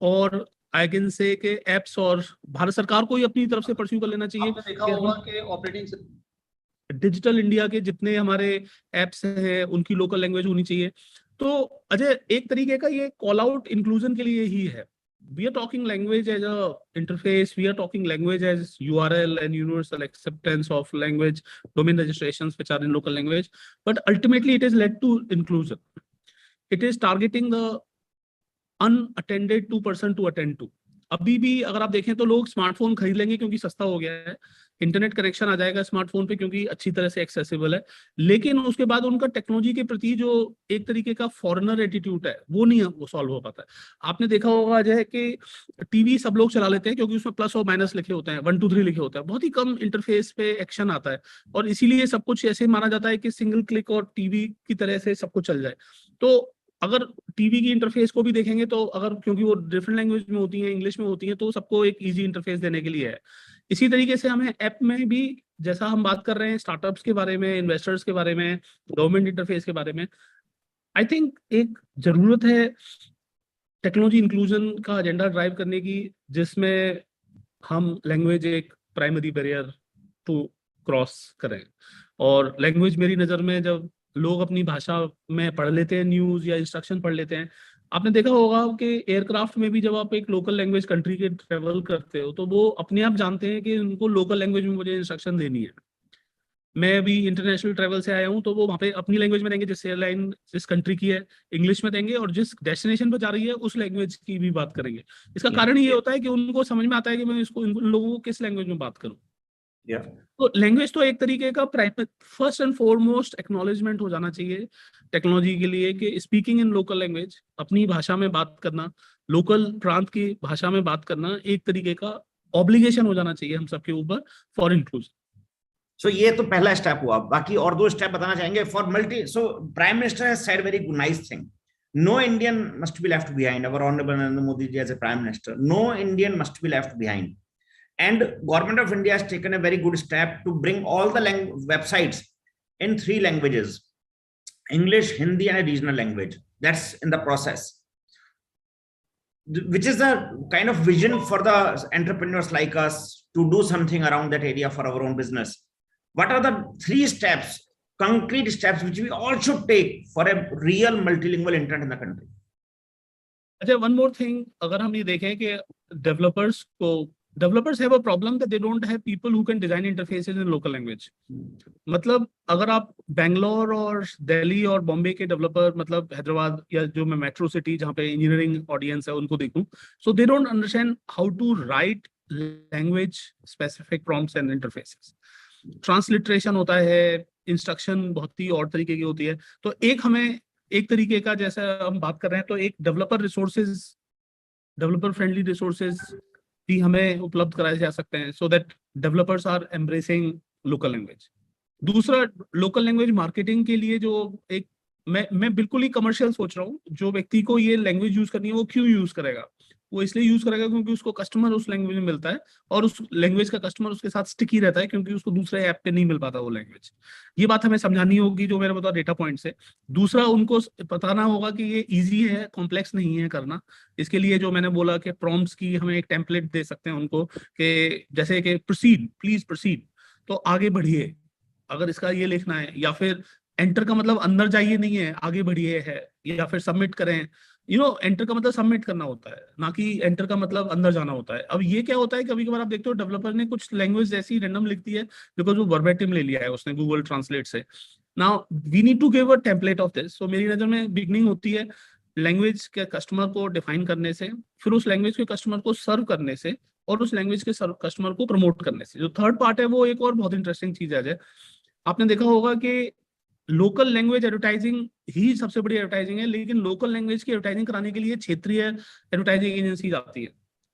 और आई कैन से कि एप्स, और भारत सरकार को ही अपनी तरफ से परस्यू कर लेना चाहिए. आपने देखा होगा कि ऑपरेटिंग डिजिटल इंडिया के जितने हमारे एप्स हैं उनकी लोकल लैंग्वेज होनी चाहिए. तो अजय, एक तरीके का ये कॉल आउट इंक्लूजन के लिए ही है. We are talking language as a interface, we are talking language as URL and universal acceptance of language, domain registrations which are in local language, but ultimately it is led to inclusion. It is targeting the unattended to person to attend to. अभी भी अगर आप देखें तो लोग smartphone खरीद लेंगे क्योंकि सस्ता हो गया है, इंटरनेट कनेक्शन आ जाएगा स्मार्टफोन पे क्योंकि अच्छी तरह से एक्सेसिबल है, लेकिन उसके बाद उनका टेक्नोलॉजी के प्रति जो एक तरीके का फॉरेनर एटीट्यूड है वो नहीं वो सॉल्व हो पाता है. आपने देखा होगा जो है कि टीवी सब लोग चला लेते हैं क्योंकि उसमें प्लस और माइनस लिखे होते हैं, 1 2 3 लिखे होते हैं, बहुत ही कम इंटरफेस पे एक्शन आता है, और इसीलिए सब कुछ ऐसे माना जाता है कि सिंगल क्लिक और टीवी की तरह से सब कुछ चल जाए. तो अगर टीवी की इंटरफेस को भी देखेंगे तो अगर, क्योंकि वो डिफरेंट लैंग्वेज में होती है, इंग्लिश में होती है, तो सबको एक इजी इंटरफेस देने के लिए है. इसी तरीके से हमें ऐप में भी, जैसा हम बात कर रहे हैं स्टार्टअप्स के बारे में, इन्वेस्टर्स के बारे में, गवर्नमेंट इंटरफेस के बारे में, आई थिंक एक जरूरत है टेक्नोलॉजी इंक्लूजन का एजेंडा ड्राइव करने की, जिसमें हम लैंग्वेज एक प्राइमरी बैरियर टू क्रॉस करें. और लैंग्वेज मेरी नज़र में, जब लोग अपनी भाषा में पढ़ लेते हैं न्यूज़ या इंस्ट्रक्शन पढ़ लेते हैं, आपने देखा होगा कि एयरक्राफ्ट में भी जब आप एक लोकल लैंग्वेज कंट्री के ट्रेवल करते हो तो वो अपने आप जानते हैं कि उनको लोकल लैंग्वेज में मुझे इंस्ट्रक्शन देनी है। मैं अभी इंटरनेशनल ट्रैवल से आया हूँ तो वो वहाँ पे अपनी लैंग्वेज में देंगे, जिस एयरलाइन जिस कंट्री की है इंग्लिश में देंगे, और जिस डेस्टिनेशन पर जा रही है उस लैंग्वेज की भी बात करेंगे। इसका Yeah. कारण ये होता है कि उनको समझ में आता है कि मैं इसको उन लोगों को किस लैंग्वेज में बात करूँ। Yeah. तो लैंग्वेज तो एक तरीके का फर्स्ट एंड फॉरमोस्ट एक्नॉलेजमेंट हो जाना चाहिए टेक्नोलॉजी के लिए कि स्पीकिंग इन लोकल लैंग्वेज, अपनी भाषा में बात करना, लोकल प्रांत की भाषा में बात करना एक तरीके का ऑब्लिगेशन हो जाना चाहिए हम सबके ऊपर फॉर इंक्लूजन। सो ये तो पहला स्टेप हुआ, बाकी और 2 स्टेप बताना चाहेंगे for multi. So prime minister has said very nice thing, no Indian must be left behind. Our honourable Narendra Modi ji as a prime minister, no Indian must be left behind, and government of India has taken a very good step to bring all the websites in 3 languages: English, Hindi, and a regional language. That's in the process, which is the kind of vision for the entrepreneurs like us to do something around that area for our own business. What are the 3 steps, concrete steps, which we all should take for a real multilingual internet in the country? अच्छा, one more thing, अगर हम ये देखें कि developers have a problem that they don't have people who can design interfaces in local language. मतलब अगर आप बेंगलोर और दिल्ली और बॉम्बे के डेवलपर, मतलब हैदराबाद या जो मैं मेट्रो सिटी जहाँ पे इंजीनियरिंग ऑडियंस है उनको देखूं, so they don't understand how to write language specific prompts and interfaces. Transliteration होता है, इंस्ट्रक्शन बहुत ही और तरीके की होती है। तो एक हमें एक तरीके का, जैसे हम बात कर रहे हैं, तो एक डेवलपर फ्रेंडली रिसोर्सेज भी हमें उपलब्ध कराए जा सकते हैं so that developers are embracing local language. दूसरा, लोकल लैंग्वेज मार्केटिंग के लिए जो एक मैं बिल्कुल ही कमर्शियल सोच रहा हूँ, जो व्यक्ति को ये लैंग्वेज यूज करनी है वो क्यों यूज करेगा? वो इसलिए यूज करेगा क्योंकि उसको कस्टमर उस लैंग्वेज में मिलता है और उस लैंग्वेज का कस्टमर उसके साथ स्टिकी रहता है, क्योंकि उसको दूसरे ऐप पे नहीं मिल पाता वो लैंग्वेज। ये बात हमें समझानी होगी जो मेरे बताओ डेटा पॉइंट्स है। दूसरा, उनको बताना होगा कि ये इजी है, कॉम्प्लेक्स नहीं है करना। इसके लिए जो मैंने बोला कि प्रॉम्प्ट्स की हमें एक टेम्पलेट दे सकते हैं उनको, कि जैसे कि प्रोसीड, प्लीज प्रोसीड, तो आगे बढ़िए अगर इसका ये लिखना है, या फिर एंटर का मतलब अंदर जाइए नहीं है, आगे बढ़िए है, या फिर सबमिट करें। एंटर का मतलब सबमिट करना होता है, ना कि एंटर का मतलब अंदर जाना होता है। अब ये क्या होता है, कभी कभार आप देखते हो डेवलपर ने कुछ लैंग्वेज ऐसी रैंडम लिख दी है बिकॉज वो वर्बेटिम ले लिया है उसने गूगल ट्रांसलेट से। Now we need to give a template of this. So मेरी नजर में बिगनिंग होती है लैंग्वेज के कस्टमर को डिफाइन करने से, फिर उस लैंग्वेज के कस्टमर को सर्व करने से, और उस लैंग्वेज के कस्टमर को प्रमोट करने से। जो थर्ड पार्ट है वो एक और बहुत इंटरेस्टिंग चीज है। आपने देखा होगा कि लोकल लैंग्वेज एडवर्टाइजिंग ही सबसे बड़ी एडवर्टाइजिंग है, लेकिन लोकल लैंग्वेज की एडवर्टाइजिंग कराने के लिए क्षेत्रीय एडवर्टाइजिंग एजेंसीज आती है।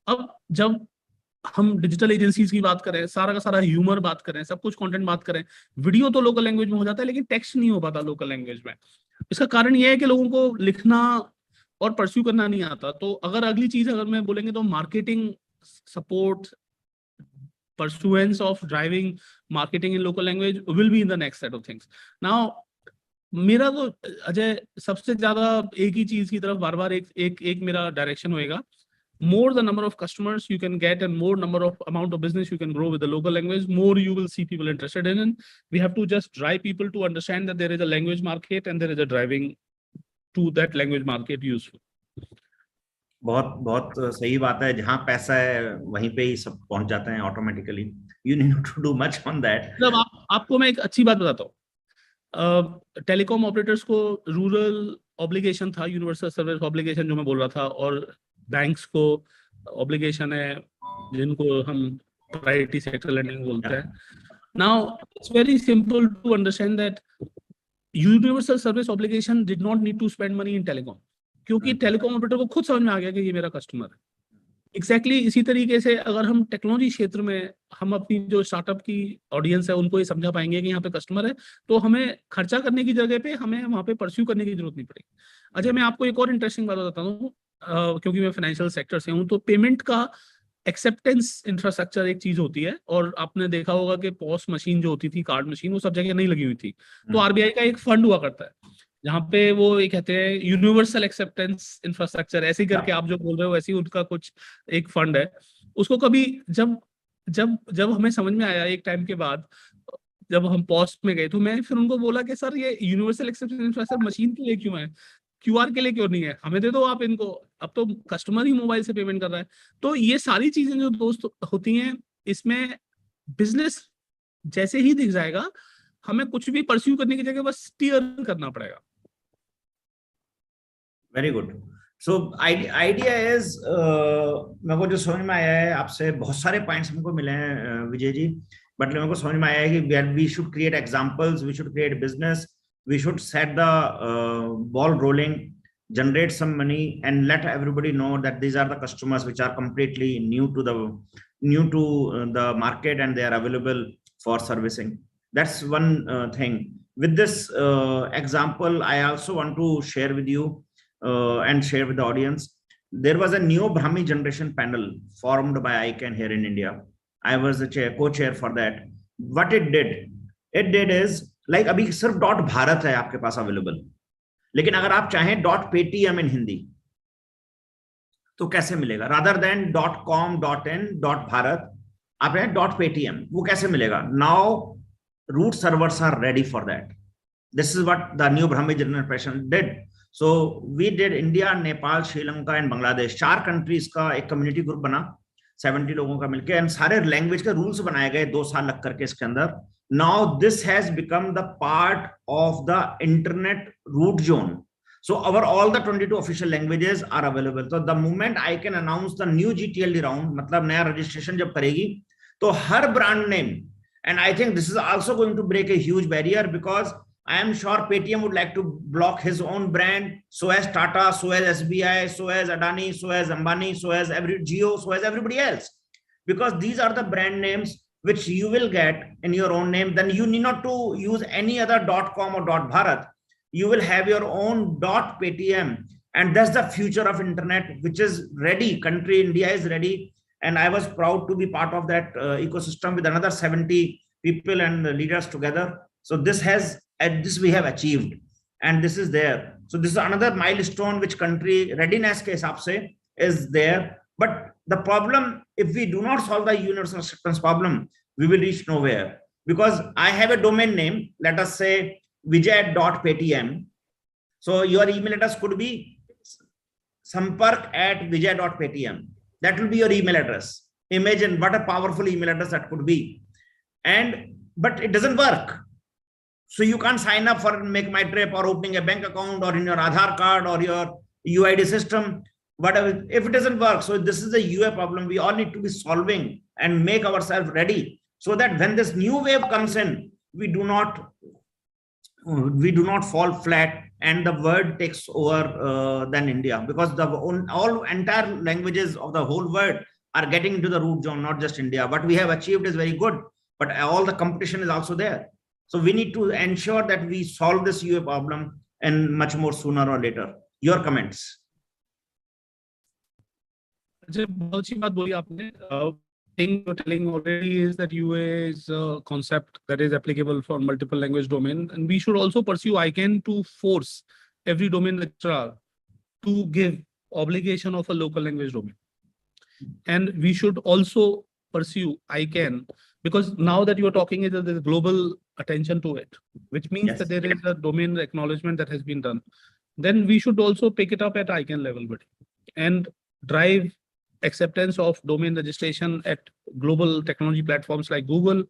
अब जब हम डिजिटल एजेंसीज की बात करें, सारा का सारा ह्यूमर बात करें, सब कुछ कंटेंट बात करें, वीडियो तो लोकल लैंग्वेज में हो जाता है, लेकिन टेक्स्ट नहीं हो पाता लोकल लैंग्वेज में। इसका कारण यह है कि लोगों को लिखना और परस्यू करना नहीं आता। तो अगर अगली चीज अगर मैं बोलेंगे तो marketing support, pursuance of driving marketing in local language will be in the next set of things. Now मेरा तो अजय सबसे ज्यादा एक ही चीज की तरफ बार बार एक मेरा डायरेक्शन होएगा, more the number of customers you can get and more number of amount of business you can grow with the local language, more you will see people interested in it. We have to just drive people to understand that there is a language market and there is a driving to that language market useful. बहुत बहुत सही बात है, जहां पैसा है वहीं पे ही सब पहुंच जाते हैं automatically. You need to do much on that. मतलब आपको मैं एक अच्छी बात बताता हूँ। टेलीकॉम ऑपरेटर्स को रूरल ऑब्लिगेशन था, यूनिवर्सल सर्विस ऑब्लिगेशन जो मैं बोल रहा था, और बैंक्स को ऑब्लिगेशन है जिनको हम प्रायोरिटी सेक्टर लेंडिंग बोलते हैं। Now it's very simple to understand that universal service obligation did not need to spend money in telecom, क्योंकि टेलीकॉम ऑपरेटर को खुद समझ में आ गया कि ये मेरा कस्टमर है। एग्जैक्टली इसी तरीके से अगर हम टेक्नोलॉजी क्षेत्र में हम अपनी जो स्टार्टअप की ऑडियंस है उनको ये समझा पाएंगे कि यहाँ पे कस्टमर है, तो हमें खर्चा करने की जगह पे हमें वहाँ पे परस्यू करने की जरूरत नहीं पड़ेगी। अजय, मैं आपको एक और इंटरेस्टिंग बात बताता हूँ, क्योंकि मैं फाइनेंशियल सेक्टर से हूँ, तो पेमेंट का एक्सेप्टेंस इंफ्रास्ट्रक्चर एक चीज होती है, और आपने देखा होगा कि पॉस मशीन जो होती थी, कार्ड मशीन, वो सब जगह नहीं लगी हुई थी। तो आरबीआई का एक फंड हुआ करता है जहाँ पे वो ये कहते हैं यूनिवर्सल एक्सेप्टेंस इंफ्रास्ट्रक्चर, ऐसे करके आप जो बोल रहे हो, ऐसे ही उनका कुछ एक फंड है। उसको कभी जब जब जब हमें समझ में आया एक टाइम के बाद, जब हम पॉस्ट में गए, तो मैं फिर उनको बोला कि सर ये यूनिवर्सल एक्सेप्टेंस इंफ्रास्ट्रक्चर मशीन के लिए क्यों है? क्यूआर के लिए क्यों नहीं है, हमें दे दो आप इनको, अब तो कस्टमर ही मोबाइल से पेमेंट कर रहा है। तो ये सारी चीजें जो दोस्त होती हैं, इसमें बिजनेस जैसे ही दिख जाएगा, हमें कुछ भी परस्यू करने की जगह बस स्टीयर करना पड़ेगा। Very good. So idea is, मेरे को जो समझ में आया है आपसे, बहुत सारे पॉइंट्स हमको मिले हैं विजय जी, बट मेरे को समझ में आया है कि we should create examples, we should create business, we should set the ball rolling, generate some money, and let everybody know that these are the customers which are completely new to the market, and they are available for servicing. That's one thing. With this example, I also want to share with you and share with the audience. There was a Neo Brahmi generation panel formed by ICANN here in India. I was the co-chair for that. What it did is, like अभी सिर्फ dot Bharat है आपके पास available, लेकिन अगर आप चाहें dot Paytm इन हिंदी तो कैसे मिलेगा, रादर देन .com.in .भारत, आप हैं .पेटीएम, वो कैसे मिलेगा? Now root servers are ready for that. This is what the new Brahmi generation did. So we did India, Nepal, Sri Lanka and Bangladesh, 4 countries का एक कम्युनिटी ग्रुप बना 70 लोगों का मिलकर, एंड सारे लैंग्वेज के रूल्स बनाए गए 2 साल लग करके इसके अंदर. Now this has become the part of the internet root zone. So all the 22 official languages are available. So the moment I can announce the new GTLD round, मतलब नया registration जब करेगी, तो हर brand name, and I think this is also going to break a huge barrier, because I am sure Paytm would like to block his own brand, so as Tata, so as SBI, so as Adani, so as Ambani, so as Jio, so as everybody else, because these are the brand names which you will get in your own name. Then you need not to use any other .com or .bharat. You will have your own .paytm, and that's the future of internet, which is ready. Country India is ready, and I was proud to be part of that ecosystem with another 70 people and leaders together. So this we have achieved, and this is there. So this is another milestone which country readiness ke hisab se is there. But the problem, if we do not solve the universal acceptance problem, we will reach nowhere. Because I have a domain name, let us say vijay.paytm. So your email address could be sampark@vijay.paytm. That will be your email address. Imagine what a powerful email address that could be. But it doesn't work. So you can't sign up for Make My Trip or opening a bank account or in your Aadhaar card or your UID system, whatever, if it doesn't work. So this is a UA problem we all need to be solving and make ourselves ready, so that when this new wave comes in, we do not fall flat and the world takes over than India, because all entire languages of the whole world are getting into the root zone, not just India. What we have achieved is very good, but all the competition is also there. So we need to ensure that we solve this UA problem, and much more sooner or later. Your comments. बहुत अच्छी बात बोली आपने. Thing you're telling already is that UA is a concept that is applicable for multiple language domain, and we should also pursue ICANN to force every domain registrar to give obligation of a local language domain. And we should also pursue ICANN, because now that you are talking, is that there is global attention to it, which means Yes. that there is a domain acknowledgement that has been done. Then we should also pick it up at ICANN level, but and drive acceptance of domain registration at global technology platforms like Google,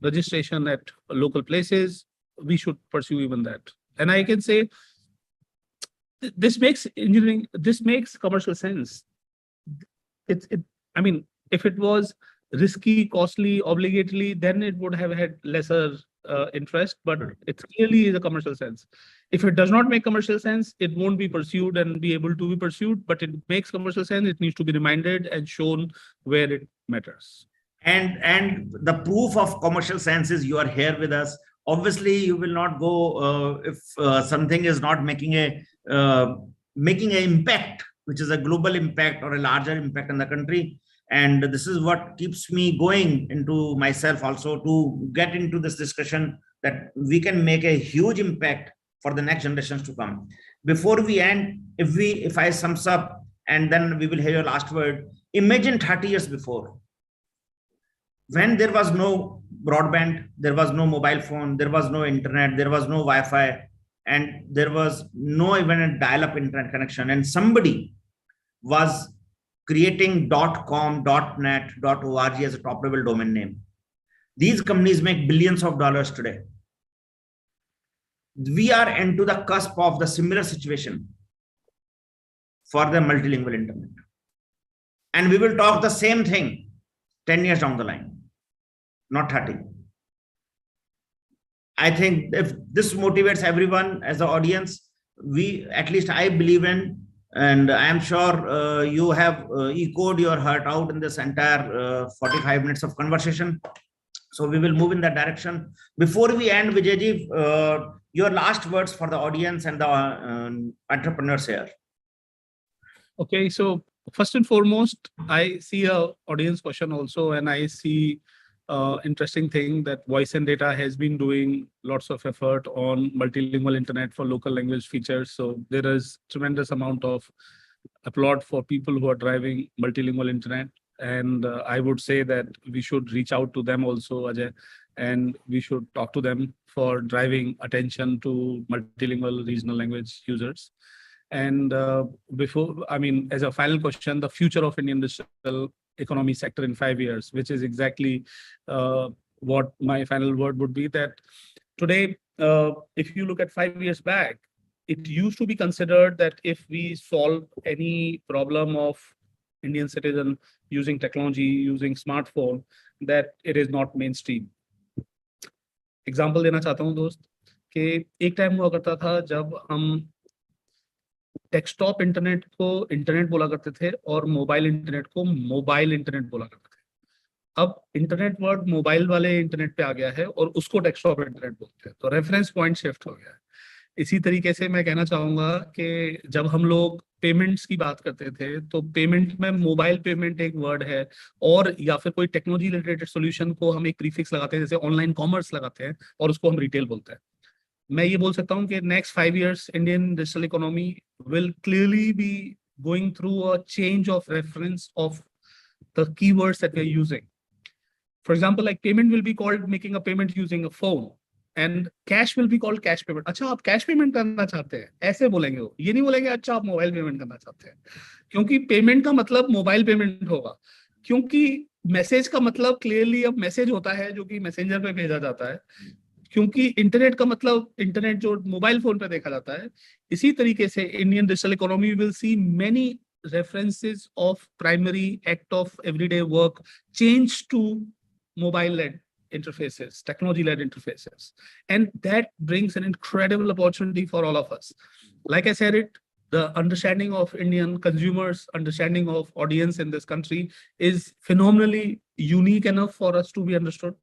registration at local places. We should pursue even that. And I can say this makes engineering, this makes commercial sense. I mean, if it was risky, costly, obligatory, then it would have had lesser interest, but it clearly is a commercial sense. If it does not make commercial sense, it won't be pursued and be able to be pursued, but it makes commercial sense. It needs to be reminded and shown where it matters. And the proof of commercial sense is you are here with us. Obviously, you will not go if something is not making an impact, which is a global impact or a larger impact in the country. And this is what keeps me going into myself also, to get into this discussion that we can make a huge impact for the next generations to come. Before we end, if I sums up, and then we will hear your last word. Imagine 30 years before, when there was no broadband, there was no mobile phone, there was no internet, there was no Wi-Fi. and there was no even a dial-up internet connection, and somebody was creating .com, .net, .org as a top-level domain name. These companies make billions of dollars today. We are into the cusp of the similar situation for the multilingual internet. And we will talk the same thing 10 years down the line, not 30. I think if this motivates everyone as the audience, at least I believe in, and I am sure you have echoed your heart out in this entire 45 minutes of conversation. So we will move in that direction. Before we end, Vijayji, your last words for the audience and the entrepreneurs here. Okay, so first and foremost, I see a audience question also, and I see interesting thing that Voice and Data has been doing lots of effort on multilingual internet for local language features. So there is tremendous amount of applaud for people who are driving multilingual internet. And I would say that we should reach out to them also, Ajay, and we should talk to them for driving attention to multilingual regional language users. And as a final question, the future of Indian digital economy sector in 5 years, which is exactly what my final word would be, that today, if you look at 5 years back, it used to be considered that if we solve any problem of Indian citizen using technology, using smartphone, that it is not mainstream. Example देना चाहता हूँ दोस्त कि एक time हुआ करता था जब हम डेस्कटॉप इंटरनेट को इंटरनेट बोला करते थे और मोबाइल इंटरनेट को मोबाइल इंटरनेट बोला करते थे। अब इंटरनेट वर्ड मोबाइल वाले इंटरनेट पे आ गया है और उसको डेस्कटॉप इंटरनेट बोलते हैं, तो रेफरेंस पॉइंट शिफ्ट हो गया है। इसी तरीके से मैं कहना चाहूंगा कि जब हम लोग पेमेंट्स की बात करते थे तो पेमेंट में मोबाइल पेमेंट एक वर्ड है, और या फिर कोई टेक्नोलॉजी रिलेटेड सॉल्यूशन को हम एक प्रीफिक्स लगाते हैं, जैसे ऑनलाइन कॉमर्स लगाते हैं और उसको हम रिटेल बोलते हैं। मैं ये बोल सकता हूँ कि next 5 years Indian digital economy will clearly be going through a change of reference of the keywords that we are using. For example, like payment will be called making a payment using a phone, and cash will be called cash payment. अच्छा, आप cash payment करना चाहते हैं, ऐसे बोलेंगे वो, ये नहीं बोलेंगे अच्छा आप मोबाइल पेमेंट करना चाहते हैं, क्योंकि पेमेंट का मतलब मोबाइल पेमेंट होगा, क्योंकि मैसेज का मतलब क्लियरली अब मैसेज होता है जो कि मैसेंजर पे भेजा जाता है, क्योंकि इंटरनेट का मतलब इंटरनेट जो मोबाइल फोन पे देखा जाता है। इसी तरीके से Indian digital economy will see many references of primary act of everyday work change to mobile-led interfaces, technology-led interfaces, and that brings an incredible opportunity for all of us. Like I said it, the understanding of Indian consumers, understanding of audience in this country is phenomenally unique enough for us to be understood.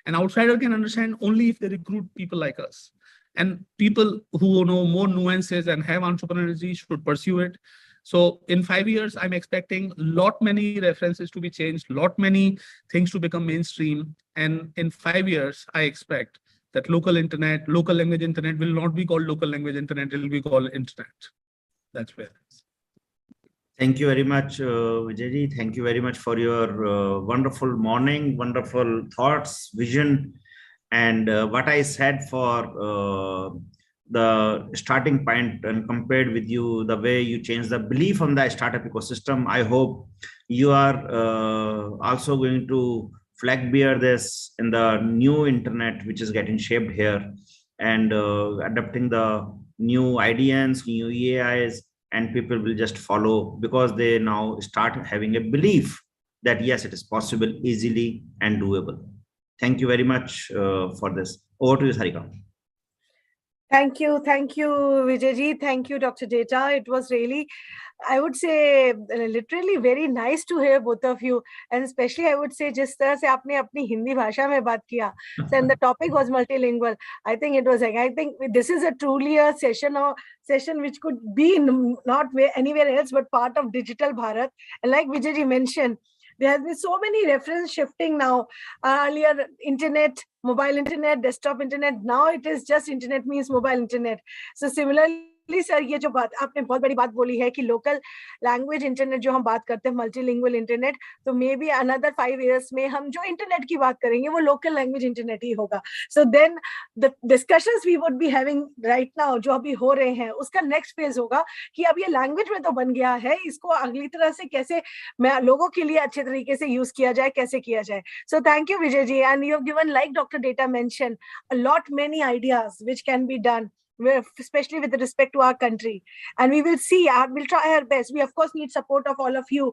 An outsider can understand only if they recruit people like us. And people who know more nuances and have entrepreneurship should pursue it. So in 5 years, I'm expecting many references to be changed, many things to become mainstream. And in 5 years, I expect that local language internet will not be called local language internet, it will be called internet. That's where it is. Thank you very much, Vijayji. Thank you very much for your wonderful morning, wonderful thoughts, vision, and what I said for the starting point and compared with you, the way you changed the belief on the startup ecosystem. I hope you are also going to flag bear this in the new internet, which is getting shaped here, and adapting the new IDNs, new EAIs, and people will just follow because they now start having a belief that yes, it is possible, easily and doable. Thank you very much for this. Over to you, Sarika. Thank you, Vijayji. Thank you, Dr. Data. It was really, I would say, literally very nice to hear both of you, and especially I would say जिस तरह से आपने अपनी हिंदी भाषा में बात किया, and the topic was multilingual. I think it was like, I think this is a truly a session which could be not anywhere else but part of Digital Bharat. And like Vijayji mentioned, there has been so many reference shifting now. Earlier, internet, mobile internet, desktop internet. Now it is just internet means mobile internet. So similarly, sir ये जो बात आपने बहुत बड़ी बात बोली है कि लोकल लैंग्वेज इंटरनेट जो हम बात करते हैं मल्टीलिंगुअल इंटरनेट, तो मे बी अनदर 5 years में हम जो इंटरनेट की बात करेंगे वो लोकल लैंग्वेज इंटरनेट ही होगा. So then the discussions we would be having right now जो अभी हो रहे हैं उसका नेक्स्ट फेज होगा कि अब ये लैंग्वेज में तो बन गया है, इसको अगली तरह से कैसे मैं लोगों के लिए अच्छे तरीके से यूज किया जाए, कैसे किया जाए. So thank you Vijay ji, and you have given like doctor data mention a lot many ideas which can be done, especially with respect to our country, and we will see, we'll try our best. We of course need support of all of you,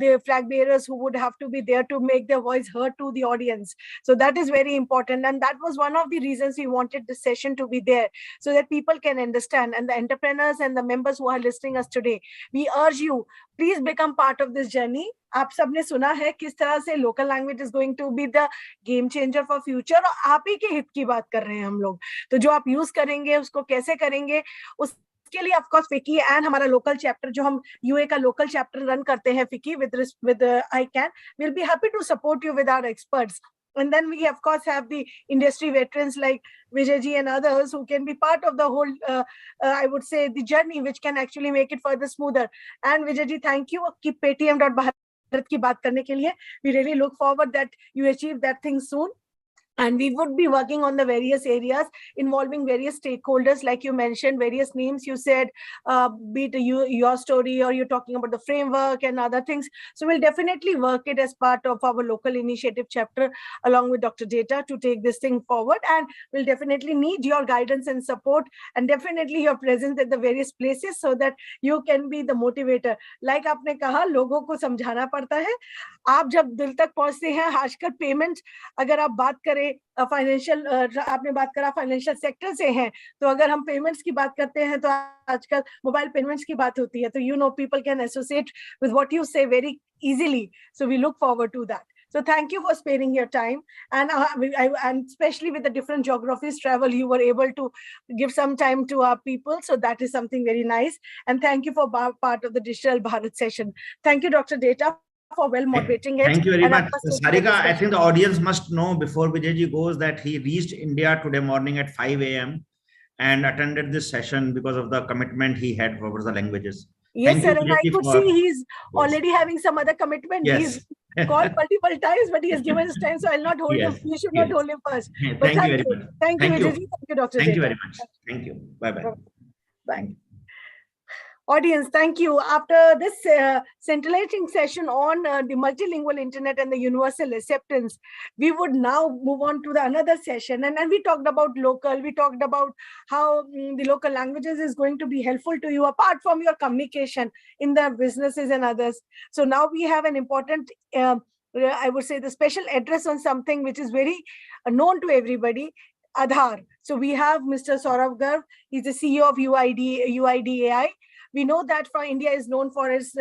the flag bearers who would have to be there to make their voice heard to the audience. So that is very important, and that was one of the reasons we wanted this session to be there, so that people can understand, and the entrepreneurs and the members who are listening us today, we urge you, please become part of this journey. आप सबने सुना है किस तरह से local language is going to be the game changer for future, और आप ही के हित की बात कर रहे हैं हम लोग. तो जो आप यूज करेंगे उसको कैसे करेंगे, उसके लिए ऑफ कोर्स फिकी एंड हमारा लोकल चैप्टर जो हम यूए का लोकल चैप्टर रन करते हैं FICCI with I can, will be happy to support you with our experts. And then we of course have the industry veterans like Vijay ji and others who can be part of the whole I would say the journey, which can actually make it further smoother. And Vijay ji, thank you. Keep paytm.bharat की बात करने के लिए. We really look forward that you achieve that thing soon. And we would be working on the various areas involving various stakeholders, like you mentioned, various names you said, be it your story, or you're talking about the framework and other things. So we'll definitely work it as part of our local initiative chapter, along with Dr. Data, to take this thing forward. And we'll definitely need your guidance and support, and definitely your presence at the various places, so that you can be the motivator. Like आपने कहा, लोगों को समझाना पड़ता है. आप जब दिल तक पहुंचते हैं, आजकल पेमेंट अगर आप बात करें फाइनेंशियल, आपने बात करा फाइनेंशियल सेक्टर से हैं, तो अगर हम पेमेंट्स की बात करते हैं तो आजकल मोबाइल पेमेंट्स की बात होती है, तो you know people can associate with what you say very easily. So we look forward to that. So thank you for sparing your time, and and especially with the different geographies travel, you were able to give some time to our people. So that is something very nice. And thank you for part of the Digital Bharat session. Thank you, Dr. Data, for well moderating it. Thank you very much. Sarika, I think the discussion. audience must know before Vijayji goes that he reached India today morning at 5 a.m. and attended this session because of the commitment he had towards the languages. Yes, Thank sir. you, And I Vijayji, could for- see he's Yes. already having some other commitment. Yes. He's called multiple times, but he has given his time, so I'll not hold Yes. him. We should not Yes. hold him first. But Thank you very much. Thank you, Thank you. Vijay. Thank you, Dr. Thank you Data. very much. Thank you. Bye-bye. Bye. Audience, thank you. After this scintillating session on the multilingual internet and the universal acceptance, we would now move on to the another session. And we talked about local, we talked about how the local languages is going to be helpful to you apart from your communication in the businesses and others. So now we have an important, I would say, the special address on something which is very known to everybody, Aadhaar. So we have Mr. Saurav Garg. He's the CEO of UIDAI. We know that for India is known for its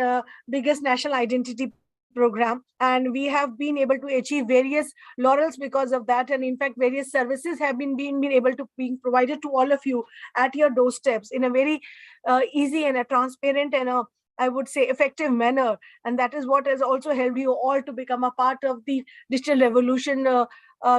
biggest national identity program, and we have been able to achieve various laurels because of that. And in fact, various services have been able to be provided to all of you at your doorsteps in a very easy and a transparent and a, I would say, effective manner. And that is what has also helped you all to become a part of the digital revolution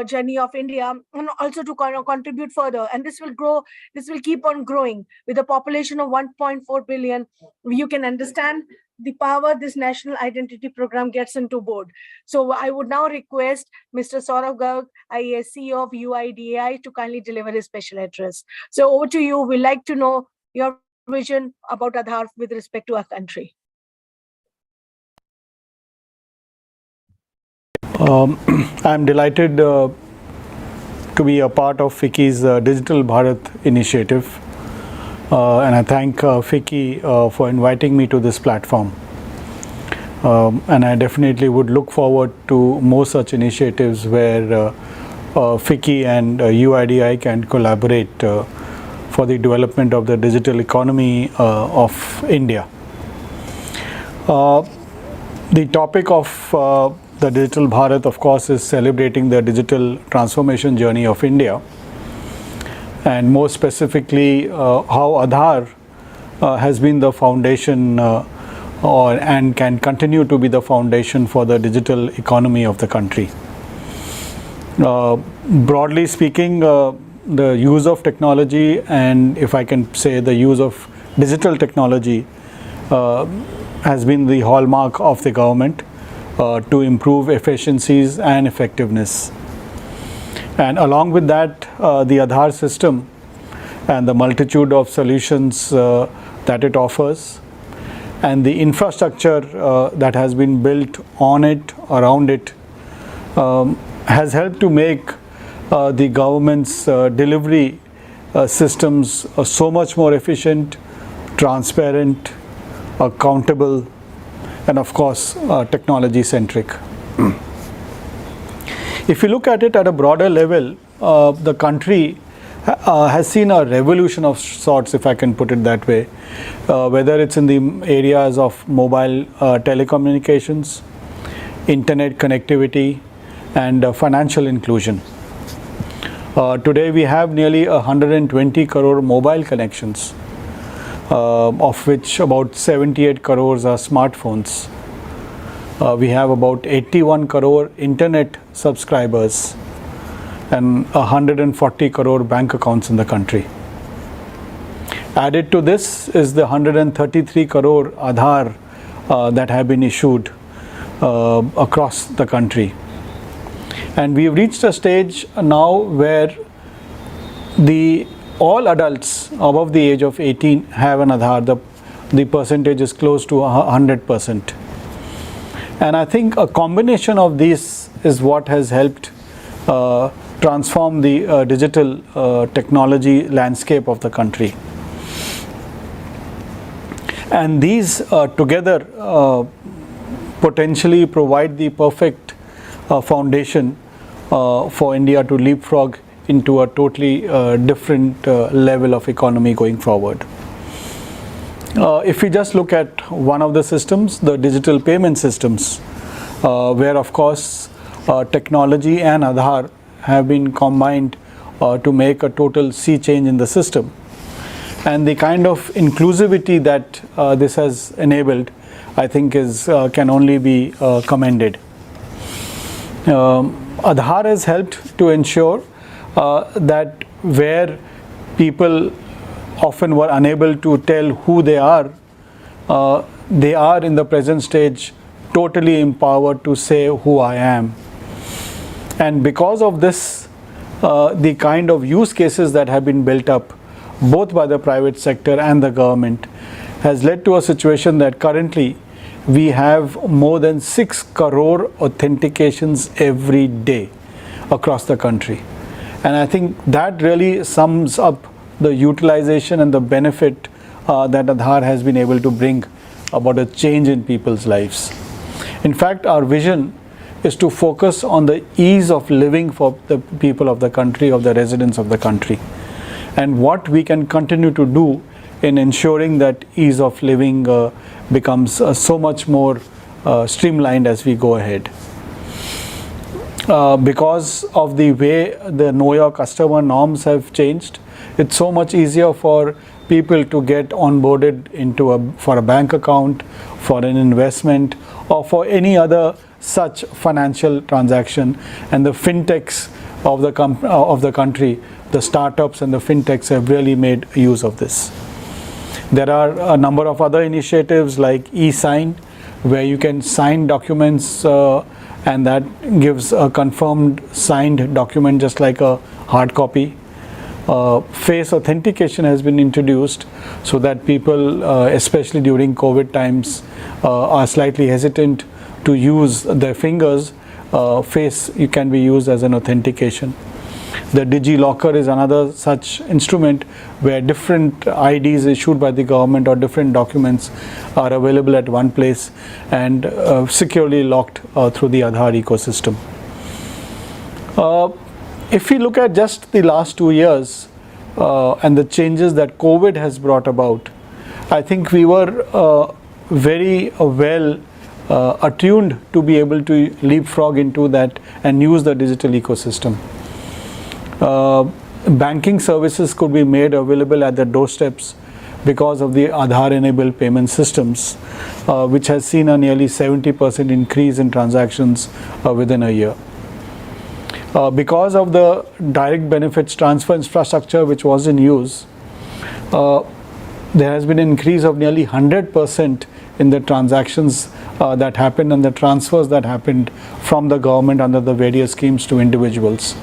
journey of India, and also to contribute further. And this will grow, this will keep on growing with a population of 1.4 billion. You can understand the power this national identity program gets into board. So I would now request Mr. Saurav Garg, IAS CEO of UIDAI, to kindly deliver his special address. So over to you. We'd like to know your vision about Aadhaar with respect to our country. I'm delighted to be a part of FICCI's Digital Bharat initiative, and I thank FICCI for inviting me to this platform. And I definitely would look forward to more such initiatives where FICCI and UIDI can collaborate for the development of the digital economy of India. The topic of the Digital Bharat, of course, is celebrating the digital transformation journey of India, and more specifically how Aadhaar has been the foundation and can continue to be the foundation for the digital economy of the country. Broadly speaking, the use of technology, and if I can say the use of digital technology has been the hallmark of the government to improve efficiencies and effectiveness. And along with that, the Aadhaar system and the multitude of solutions that it offers, and the infrastructure that has been built on it, around it, has helped to make the government's delivery systems so much more efficient, transparent, accountable, and of course technology centric. If you look at it at a broader level, the country has seen a revolution of sorts, if I can put it that way, whether it's in the areas of mobile telecommunications, internet connectivity, and financial inclusion. Today we have nearly 120 crore mobile connections, of which about 78 crores are smartphones. We have about 81 crore internet subscribers and 140 crore bank accounts in the country. Added to this is the 133 crore Aadhaar that have been issued across the country. And we've reached a stage now where all adults above the age of 18 have an Aadhaar. The percentage is close to 100%. And I think a combination of these is what has helped transform the digital technology landscape of the country. And these together potentially provide the perfect foundation for India to leapfrog into a totally different level of economy going forward. If we just look at one of the systems, the digital payment systems, where of course technology and Aadhaar have been combined to make a total sea change in the system. And the kind of inclusivity that this has enabled, I think can only be commended. Aadhaar has helped to ensure that where people often were unable to tell who they are in the present stage totally empowered to say who I am. And because of this, the kind of use cases that have been built up both by the private sector and the government has led to a situation that currently we have more than 6 crore authentications every day across the country. And I think that really sums up the utilization and the benefit that Aadhaar has been able to bring about a change in people's lives. In fact, our vision is to focus on the ease of living for the people of the country, of the residents of the country, and what we can continue to do in ensuring that ease of living becomes so much more streamlined as we go ahead. Because of the way the Know Your Customer norms have changed, it's so much easier for people to get onboarded for a bank account, for an investment, or for any other such financial transaction. And the fintechs of the country, the startups and the fintechs have really made use of this. There are a number of other initiatives like e-sign, where you can sign documents and that gives a confirmed signed document just like a hard copy. Face authentication has been introduced so that people, especially during COVID times, are slightly hesitant to use their fingers. Face can be used as an authentication. The Digi Locker is another such instrument where different IDs issued by the government or different documents are available at one place and securely locked through the Aadhaar ecosystem. If we look at just the last 2 years and the changes that COVID has brought about, I think we were very well attuned to be able to leapfrog into that and use the digital ecosystem. Banking services could be made available at the doorsteps because of the Aadhaar-enabled payment systems, which has seen a nearly 70% increase in transactions within a year. Because of the direct benefits transfer infrastructure which was in use, there has been an increase of nearly 100% in the transactions that happened and the transfers that happened from the government under the various schemes to individuals.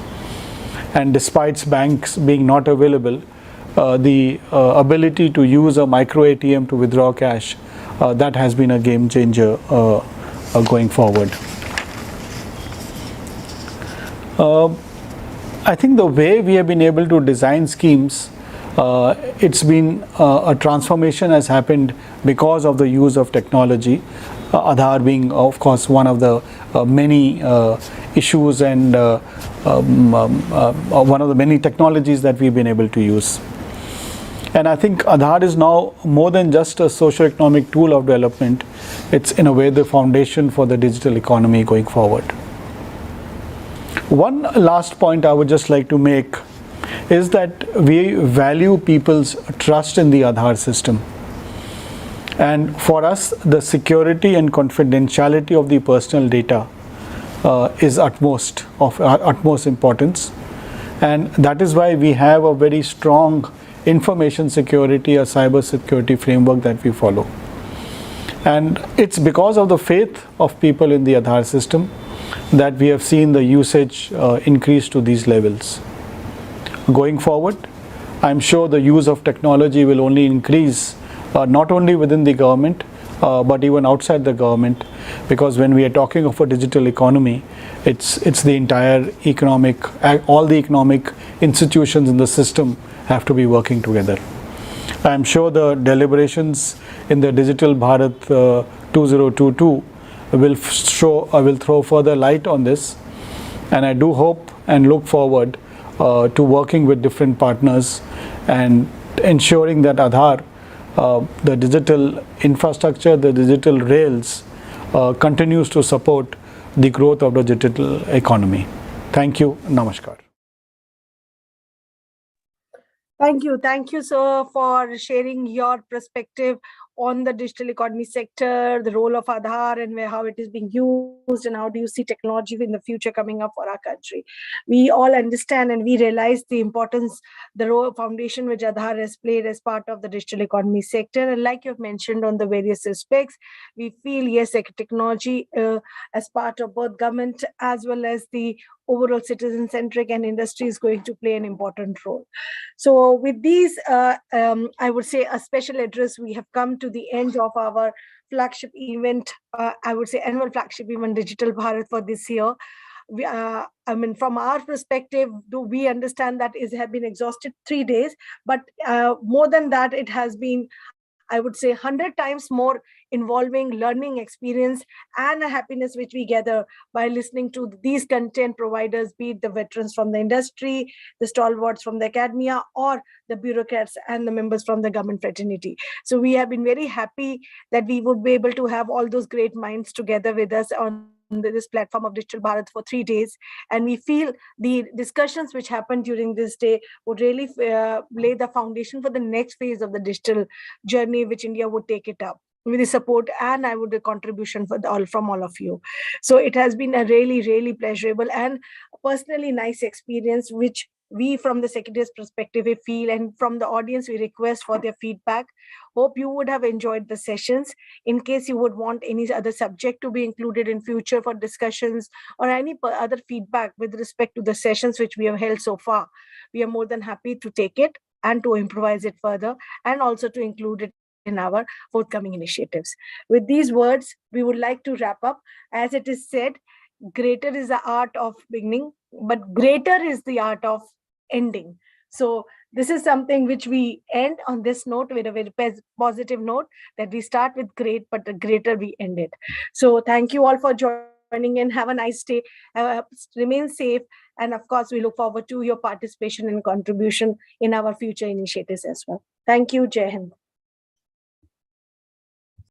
And despite banks being not available, the ability to use a micro ATM to withdraw cash, that has been a game changer going forward. I think the way we have been able to design schemes, it's been a transformation has happened because of the use of technology. Aadhaar being, of course, one of the many issues and one of the many technologies that we've been able to use. And I think Aadhaar is now more than just a socio-economic tool of development. It's in a way the foundation for the digital economy going forward. One last point I would just like to make is that we value people's trust in the Aadhaar system. And for us, the security and confidentiality of the personal data is of utmost importance. And that is why we have a very strong information security, a cyber security framework that we follow. And it's because of the faith of people in the Aadhaar system that we have seen the usage increase to these levels. Going forward, I'm sure the use of technology will only increase, not only within the government, but even outside the government, because when we are talking of a digital economy, it's the entire economic, all the economic institutions in the system have to be working together. I'm sure the deliberations in the Digital Bharat 2022 will throw further light on this, and I do hope and look forward to working with different partners and ensuring that Aadhaar, the digital infrastructure, the digital rails, continues to support the growth of the digital economy. Thank you. Namaskar. Thank you, sir, for sharing your perspective on the digital economy sector, the role of Aadhaar and how it is being used, and how do you see technology in the future coming up for our country. We all understand and we realize the importance, the role foundation which Aadhaar has played as part of the digital economy sector. And like you've mentioned on the various aspects, we feel, yes, technology as part of both government as well as the overall citizen-centric and industry is going to play an important role. So with these, I would say a special address, we have come to the end of our flagship event, I would say annual flagship event, Digital Bharat for this year. We, from our perspective, do we understand that it has been exhausted 3 days, but more than that, it has been, I would say, 100 times more involving learning experience and a happiness which we gather by listening to these content providers, be it the veterans from the industry, the stalwarts from the academia, or the bureaucrats and the members from the government fraternity. So we have been very happy that we would be able to have all those great minds together with us on this platform of Digital Bharat for 3 days. And we feel the discussions which happened during this day would really lay the foundation for the next phase of the digital journey, which India would take it up with the support and I would the contribution from all of you. So it has been a really, really pleasurable and personally nice experience, which we from the Secretary's perspective we feel, and from the audience we request for their feedback. Hope you would have enjoyed the sessions. In case you would want any other subject to be included in future for discussions or any other feedback with respect to the sessions which we have held so far, we are more than happy to take it and to improvise it further and also to include it in our forthcoming initiatives. With these words, we would like to wrap up. As it is said, greater is the art of beginning, but greater is the art of ending. So this is something which we end on this note with a very positive note, that we start with great, but the greater we end it. So thank you all for joining in. Have a nice day. Remain safe. And of course, we look forward to your participation and contribution in our future initiatives as well. Thank you. Jai Hind.